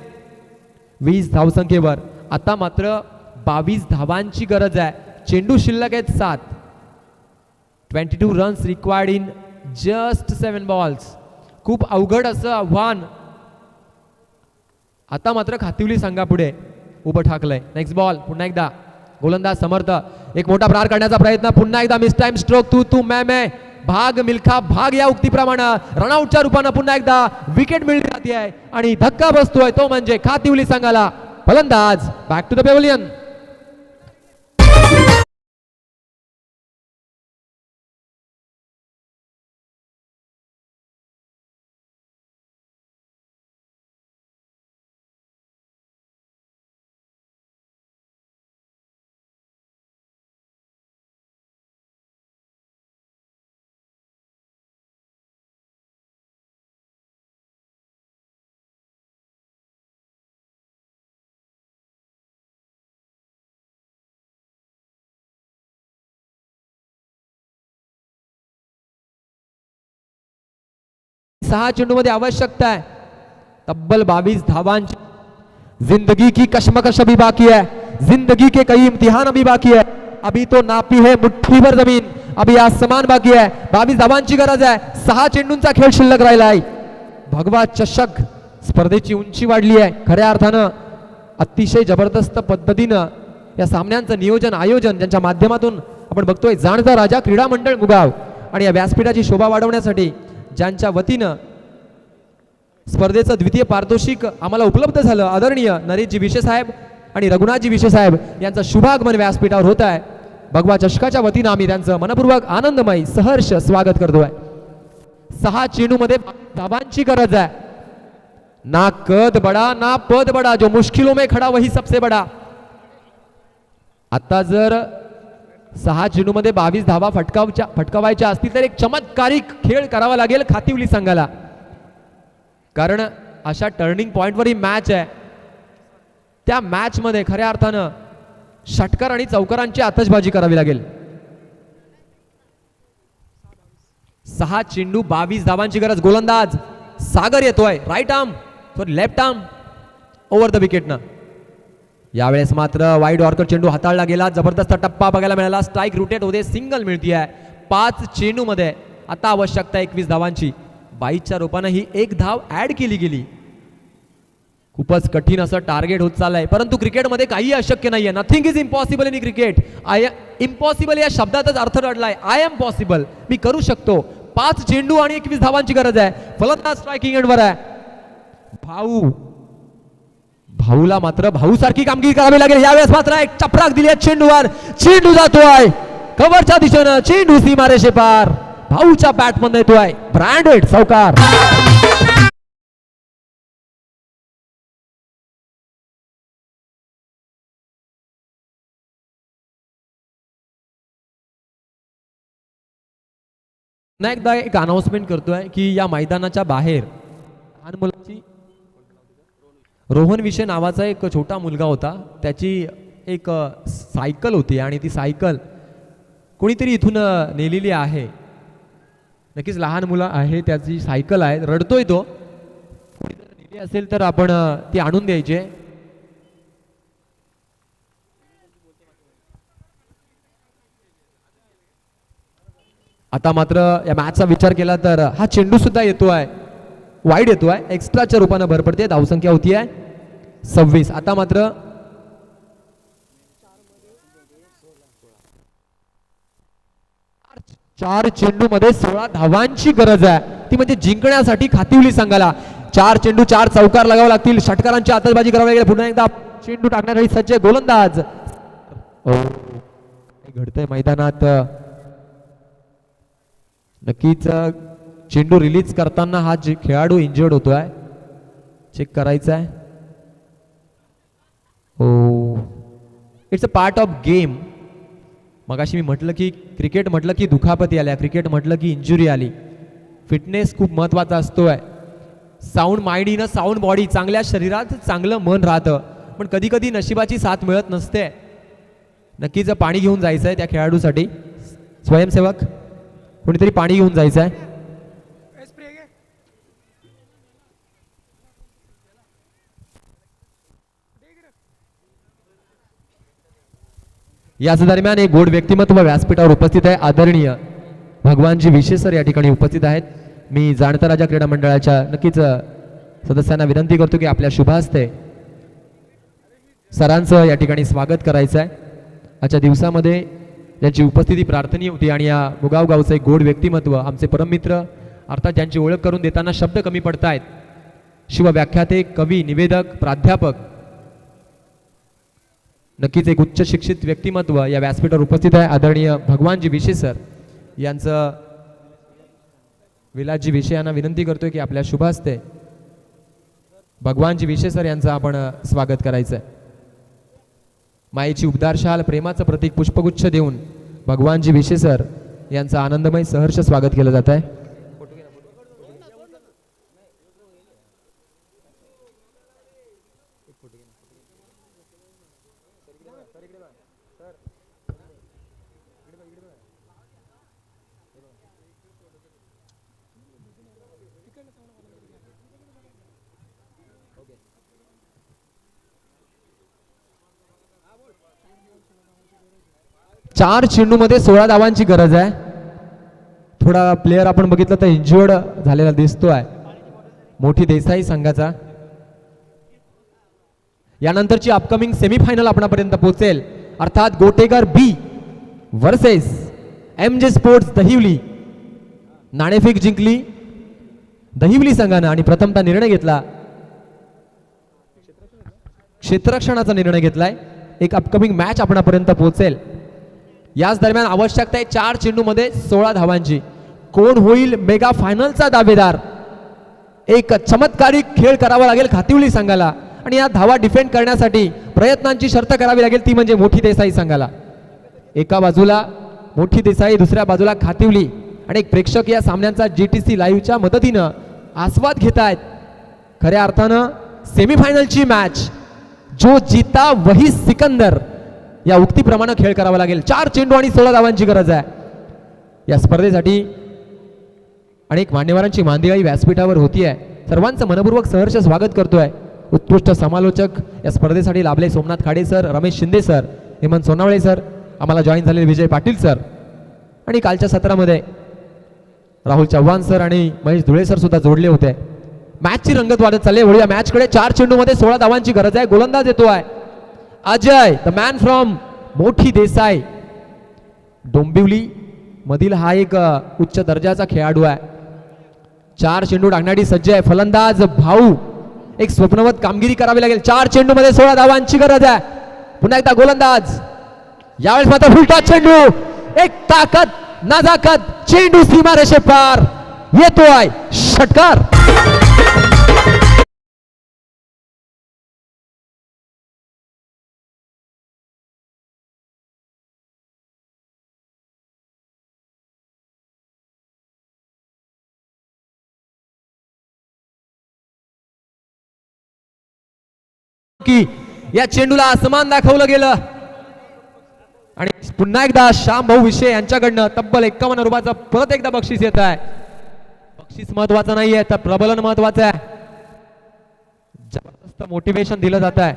20 धावसंख्येवर. आता मात्र 22 धावांची गरज आहे. चेंडू शिल्लक आहेत 7. 22 runs required in just 7 balls. खूप अवघड असं आव्हान आता मात्र खातिवली संघापुढे उभं ठाकलंय. नेक्स्ट बॉल पुन्हा एकदा गोलंदाज समर्थ. एक मोठा प्रहार करण्याचा प्रयत्न. पुन्हा एकदा मिस टाइम स्ट्रोक. तू मैं भाग मिल्खा भाग या उक्तीप्रमाणे रनआउटच्या रूपानं पुन्हा एकदा विकेट मिळली जाते आहे आणि धक्का बसतोय तो म्हणजे खातिवली संघाला. फलंदाज बॅक टू द पेव्हिलियन. सहा चेंडू मध्ये आवश्यकता है तब्बल 22 धावांची. जिंदगी की कश्मकश अभी बाकी है, जिंदगी के कई इम्तिहान अभी बाकी है. अभी तो नापी है मुट्ठी भर जमीन, अभी आसमान बाकी है. 22 धावांची गरज आहे. 6 चेंडूंचा खेळ शिल्लक राहिला आहे. भगवा चषक स्पर्धेची उंची वाढली आहे. खऱ्या अर्थानं अतिशय जबरदस्त पद्धतीनं या सामन्यांचं नियोजन आयोजन ज्यांच्या माध्यमातून आपण बघतोय जाणता राजा क्रीडा मंडळ मुगाव आणि या व्यासपीठाची शोभा वाढवण्यासाठी ज्यांच्या वतीनं स्पर्धेचं द्वितीय पारितोषिक आम्हाला उपलब्ध झालं आदरणीय नरेशजी विशे साहेब आणि रघुनाथजी विशे साहेब यांचं शुभागमन व्यासपीठावर होत आहे. भगवा चषकाच्या वतीनं आम्ही त्यांचं मनपूर्वक आनंदमय सहर्ष स्वागत करतोय. 6 चेंडू मध्ये धावांची गरज आहे. ना कद बडा ना पद बडा, जो मुश्किलों में खडा वही सबसे बडा. आता जर 6 चेंडू मध्ये 22 धावा फटकावायच्या असतील तर एक चमत्कारिक खेळ करावा लागेल खातिवली संघाला. कारण अशा टर्निंग पॉइंटवर ही मॅच आहे. त्या मॅच मध्ये खऱ्या अर्थानं षटकार आणि चौकारांची आतषबाजी करावी लागेल. 6 चेंडू 22 धावांची गरज. गोलंदाज सागर येतोय. Right arm sorry left arm over the विकेटनं. यावेळेस मात्र वाईड ऑर्कर चेंडू हाताळला गेला. जबरदस्त टप्पा बघायला मिळाला. स्ट्राईक रोटेट होते. सिंगल मिळतीये. 5 चेंडू मध्ये आता आवश्यकता 21 धावांची. 22च्या रूपानं ही एक धाव ऍड केली गेली. खूपच कठीण असं टार्गेट होत चाललंय. परंतु क्रिकेटमध्ये काही अशक्य नाहीये. Nothing is impossible in cricket. Impossible या शब्दातच अर्थ दडलाय. आय एम पॉसिबल, मी करू शकतो. 5 चेंडू आणि 21 धावांची गरज आहे. फलंदाज स्ट्रायकिंग एंडवर आहे. भाऊला मात्र भाऊ सारखी कामगिरी करावी लागेल. यावेळेस मात्र एक चपराक दिली आहे चेंडूवर. चेंडू जातोय कव्हरच्या दिशेनं. चेंडू सीमारेषे पार. भाऊच्या बॅट मध्ये येतोय ब्रँडेड चौकार. पुन्हा एकदा एक अनाउन्समेंट करतोय की या मैदानाच्या बाहेर लहान मुलाची रोहन विषय नावाचा एक छोटा मुलगा होता. त्याची एक सायकल होती आणि ती सायकल कोणीतरी इथून नेलेली आहे. नक्कीच लहान मुलं आहे, त्याची सायकल आहे. रडतोय तो. कोणीतरी नेली असेल तर आपण ती आणून द्यायची. आता मात्र या मॅचचा विचार केला तर हा चेंडू सुद्धा येतोय वाईड येतोय. एक्स्ट्राच्या रूपानं भर पडते. धावसंख्या होती आहे 26. आता मात्र चार चेंडू मध्ये 16 धावांची गरज आहे. ती म्हणजे जिंकण्यासाठी खातिवली संघाला 4 चेंडू 4 चौकार लगावे लागतील. षटकारांची आतषबाजी करावी लागेल. पुन्हा एकदा चेंडू टाकण्यासाठी सज्ज गोलंदाज. घडतंय मैदानात. नक्कीच चेंडू रिलीज करताना हा खेळाडू इंजर्ड होतोय, चेक करायचा आहे. हो, it's a part of game. मगाशी मी म्हटलं की क्रिकेट म्हटलं की दुखापती आल्या, क्रिकेट म्हटलं की इंजुरी आली. फिटनेस खूप महत्त्वाचा असतोय. Sound mind in a sound body, चांगल्या शरीरात चांगलं मन राहतं, पण कधी कधी नशिबाची साथ मिळत नसते. नक्कीच पाणी घेऊन जायचं आहे त्या खेळाडूसाठी. स्वयंसेवक कोणीतरी पाणी घेऊन जायचं आहे. याच दरम्यान एक गोड व्यक्तिमत्व व्यासपीठावर उपस्थित आहे. आदरणीय भगवानजी विशे सर या ठिकाणी उपस्थित आहेत. मी जाणता राजा क्रीडा मंडळाच्या नक्कीच सदस्यांना विनंती करतो की आपल्या शुभ हस्ते सरांचं या ठिकाणी स्वागत करायचं आहे. आजच्या दिवसामध्ये ज्यांची उपस्थिती प्रार्थनीय होती आणि या मुगाव गावचं एक गोड व्यक्तिमत्व, आमचे परममित्र, अर्थात ज्यांची ओळख करून देताना शब्द कमी पडतायत, शिवव्याख्याते, कवी, निवेदक, प्राध्यापक, नक्कीच एक उच्च शिक्षित व्यक्तिमत्व या व्यासपीठावर उपस्थित आहे. आदरणीय भगवानजी विशे सर यांचं विलासजी विशे यांना विनंती करतोय की आपल्या शुभ हस्ते भगवानजी विशे सर यांचं आपण स्वागत करायचं आहे. मायेची उबदार शाल, प्रेमाचं प्रतीक पुष्पगुच्छ देऊन भगवानजी विशे सर यांचं आनंदमय सहर्ष स्वागत केलं जात आहे. चार चेंडूमध्ये 16 धावांची गरज आहे. थोडा प्लेयर आपण बघितलं तर इंजुर्ड झालेला दिसतोय मोठी देसाई संघाचा. यानंतरची अपकमिंग सेमीफायनल आपणापर्यंत पोहोचेल, अर्थात गोटेगर बी वर्सेस MJ स्पोर्ट्स दहिवली. नाणेफेक जिंकली दहिवली संघानं आणि प्रथमतः निर्णय घेतला, क्षेत्ररक्षणाचा निर्णय घेतलाय. एक अपकमिंग मॅच आपणापर्यंत पोहोचेल. याच दरम्यान आवश्यकता आहे 4 चेंडूमध्ये 16 धावांची. कोण होईल मेगा फायनलचा दावेदार? एक चमत्कारिक खेळ करावा लागेल खातिवली संघाला आणि या धावा डिफेंड करण्यासाठी प्रयत्नांची शर्त करावी लागेल, ती म्हणजे मोठी देसाई संघाला. एका बाजूला मोठी देसाई, दुसऱ्या बाजूला खातिवली, आणि एक प्रेक्षक या सामन्यांचा GTC लाईव्हच्या मदतीनं आस्वाद घेत आहेत. खऱ्या अर्थानं सेमीफायनलची मॅच, जो जीता वही सिकंदर, या उक्तीप्रमाणे खेळ करावा लागेल. 4 चेंडू आणि 16 धावांची गरज आहे. या स्पर्धेसाठी अनेक मान्यवरांची मांदियाळी व्यासपीठावर होतीये. सर्वांचं मनपूर्वक सहर्ष स्वागत करतोय. उत्कृष्ट समालोचक या स्पर्धेसाठी लाभले Somnath Khade sir, Ramesh Shinde sir, Hemant Sonawale sir, आम्हाला जॉईन झालेले विजय पाटील सर, आणि कालच्या सत्रामध्ये राहुल चव्हाण सर आणि महेश धुळे सर सुद्धा जोडले होते. मॅचची रंगत वाढत चालली. वळूया मॅचकडे. 4 चेंडूमध्ये 16 धावांची गरज आहे. गोलंदाज येतोय अजय, द मॅन फ्रॉम मोठी देसाई. डोंबिवली मधील हा एक उच्च दर्जाचा खेळाडू आहे. 4 चेंडू टाकण्यासाठी सज्ज आहे. फलंदाज भाऊ, एक स्वप्नवत कामगिरी करावी लागेल. 4 चेंडूमध्ये 16 धावांची गरज आहे. पुन्हा एकदा गोलंदाज, यावेळेस मात्र फुलटॉस चेंडू, एक ताकद, नजाकत, चेंडू सीमारेषे पार येतोय, षटकार. की या चेंडूला आसमान दाखवलं गेलं आणि पुन्हा एकदा श्याम भाऊ विषय यांच्याकडनं तब्बल 51 रुपयाचं परत एकदा बक्षीस येत आहे. बक्षीस महत्वाचं नाहीये तर प्रबलन महत्वाचं आहे. जबरदस्त मोटिवेशन दिलं जात आहे.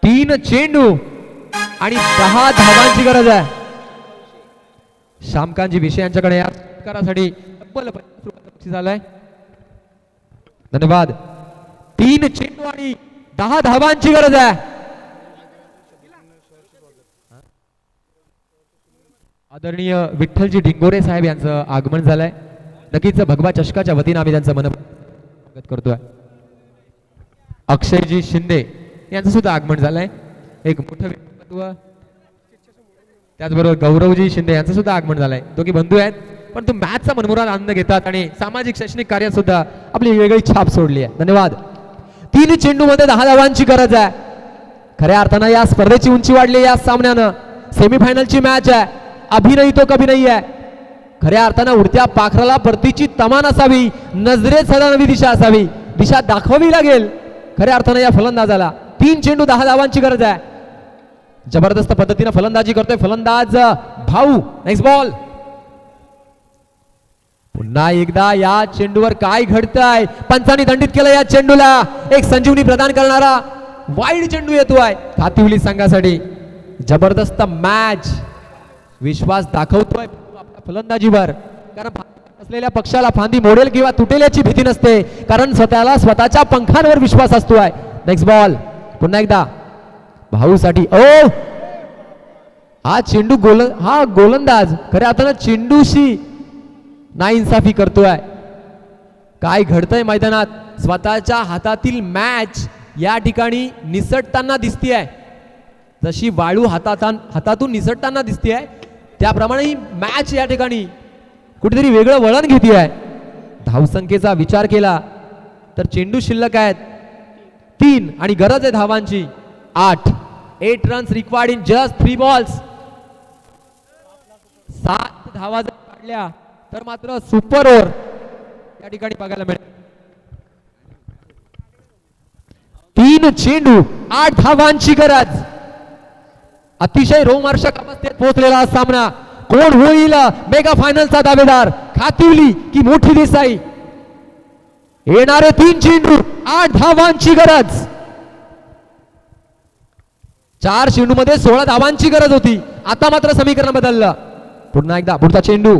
3 चेंडू आणि 10 धावांची गरज आहे. श्यामकांतजी विषय यांच्याकडे या षटकारासाठी तब्बल 50 रुपयाचं बक्षीस आलंय. धन्यवाद. 3 चेंडू आणि 10 धावांची गरज आहे. आदरणीय विठ्ठलजी डिंगोरे साहेब यांचं आगमन झालंय. नक्कीच भगवा चषकाच्या वतीनं आम्ही त्यांचं स्वागत करतोय. अक्षयजी शिंदे यांचं सुद्धा आगमन झालंय. एक मोठं व्यक्तिमत्व त्याचबरोबर गौरवजी शिंदे यांचं सुद्धा आगमन झालंय. दोघी बंधू आहेत पण तू मॅचचा मनमुराद आनंद घेतात आणि सामाजिक शैक्षणिक कार्यात सुद्धा आपली वेगळी छाप सोडली आहे. धन्यवाद. 3 चेंडूमध्ये 10 धावांची गरज आहे. खऱ्या अर्थानं या स्पर्धेची उंची वाढली या सामन्यानं. सेमीफायनलची मॅच आहे. अभी नाही तो कभी नाही आहे. खऱ्या अर्थानं उडत्या पाखराला परतीची तमान असावी, नजरेत सदा नवी दिशा असावी, दिशा दाखवावी लागेल खऱ्या अर्थानं या फलंदाजाला. 3 चेंडू 10 धावांची गरज आहे. जबरदस्त पद्धतीनं फलंदाजी करतोय फलंदाज भाऊ. Next ball. पुन्हा एकदा या चेंडूवर काय घडतंय. पंचांनी दंडित केलं या चेंडूला. एक संजीवनी प्रदान करणारा वाईड चेंडू येतोय खातिवली संघासाठी. जबरदस्त मॅच. विश्वास दाखवतोय आपल्या फलंदाजीवर. कारण असलेल्या पक्षाला फांदी मोडेल किंवा तुटेल याची भीती नसते, कारण स्वतःच्या पंखांवर विश्वास असतोय. Next ball. पुन्हा एकदा भाऊसाठी. ओ हा चेंडू हा गोलंदाज खऱ्या अर्थानं चेंडूशी नाइंसाफी करतोय. काय घडतंय मैदानात. स्वतःच्या हातातील मॅच या ठिकाणी निसटताना दिसतीये. जशी वाळू हातातून निसटताना दिसतीये त्याप्रमाणे ही मॅच या ठिकाणी कुठेतरी वेगळं वळण घेतीये. धावसंख्येचा विचार केला तर चेंडू शिल्लक आहेत 3 आणि गरज आहे धावांची 8. 8 runs required in just 3 balls. 7 धावा जर काढल्या तर मात्र सुपर ओव्हर या ठिकाणी बघायला मिळेल. 3 चेंडू 8 धावांची गरज. अतिशय रोमहर्षक अवस्थेत पोहोचलेला सामना. कोण होईल मेगा फायनलचा दावेदार. खातिवली की मोठी देसाई. येणारे 3 चेंडू 8 धावांची गरज. 4 चेंडूमध्ये 16 धावांची गरज होती. आता मात्र समीकरण बदललं. पुन्हा एकदा पुढचा चेंडू.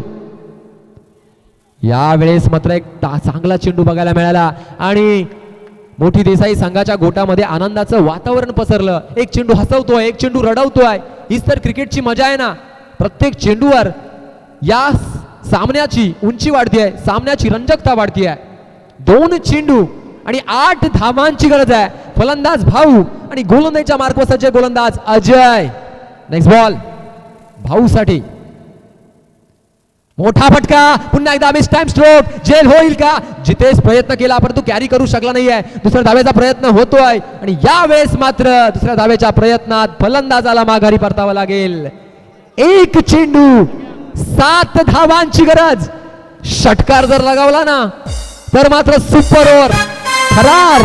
यावेळेस मात्र एक चांगला चेंडू बघायला मिळाला आणि मोठी देसाई संघाच्या गोटामध्ये आनंदाचं वातावरण पसरलं. एक चेंडू हसवतोय, एक चेंडू रडवतोय. हीच तर क्रिकेटची मजा आहे ना. प्रत्येक चेंडूवर या सामन्याची उंची वाढतीये, सामन्याची रंजकता वाढतीये. 2 चेंडू आणि 8 धावांची गरज आहे. फलंदाज भाऊ आणि गोलंदाजीच्या मार्गदर्शकाचे गोलंदाज अजय. Next ball. भाऊसाठी मोठा फटका. पुन्हा एकदा मिस टाइम स्ट्रोक. जेल होईल का. जितेश प्रयत्न केला परंतु कॅरी करू शकला नाहीये. दुसऱ्या धावेचा प्रयत्न होतोय आणि यावेळेस मात्र दुसऱ्या धावेच्या प्रयत्नात फलंदाजाला माघारी परतावं लागेल. 1 चेंडू 7 धावांची गरज. षटकार जर लगावला ना तर मात्र सुपर ओव्हर. थरार.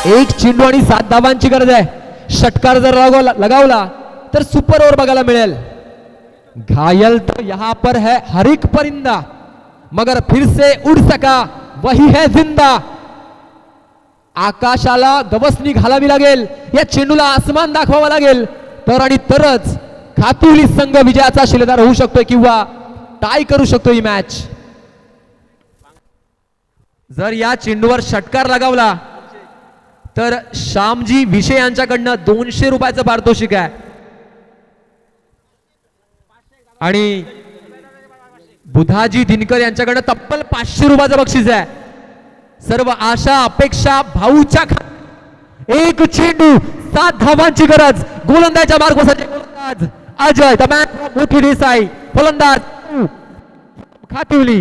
एक चेंडू आणि 7 धावांची गरज आहे. षटकार जर लगावला तर सुपर ओव्हर बघायला मिळेल. घायल तो यहां पर है हर एक परिंदा, मगर फिर से उड़ सका वही है जिंदा. आकाशाला गवसणी घालावी लागेल. या चेंडूला आसमान दाखवावा लागेल तर आणि तरच खातिवली संघ विजयाचा शिलेदार होऊ शकतोय किंवा टाय करू शकतो ही मॅच. जर या चेंडूवर षटकार लगावला तर श्यामजी विषय यांच्याकडनं 200 रुपयाचं पारितोषिक आहे आणि बुधाजी दिनकर यांच्याकडनं तब्बल 500 रुपयाचं बक्षीस आहे. सर्व आशा अपेक्षा भाऊच्या. 1 चेंडू 7 धावांची गरज. गोलंदाजच्या मार्गदर्शकाचे गोलंदाज अजय. द मॅन फ्रॉम मोठी देसाई. फलंदाज खातिवली.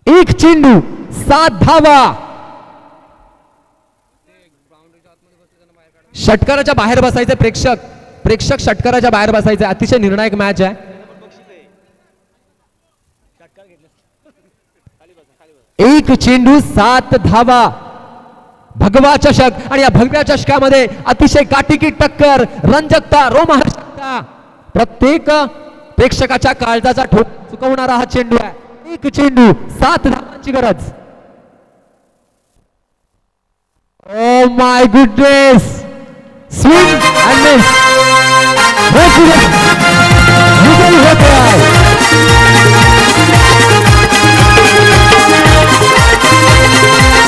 1 चेंडू 7 धावा. षटकाराच्या बाहेर बसायचे प्रेक्षक षटकाराच्या बाहेर बसायचे. अतिशय निर्णायक मॅच आहे. 1 चेंडू 7 धावा. भगवा चषक आणि या भगव्या चषकामध्ये अतिशय काटिकी टक्कर, रंजकता, रोमहर्षकता. प्रत्येक प्रेक्षकाच्या काळजाचा ठोक चुकवणारा हा चेंडू आहे. 1 चेंडू 7 धावांची गरज. Oh my goodness. Swing and miss. विजयी होत आहे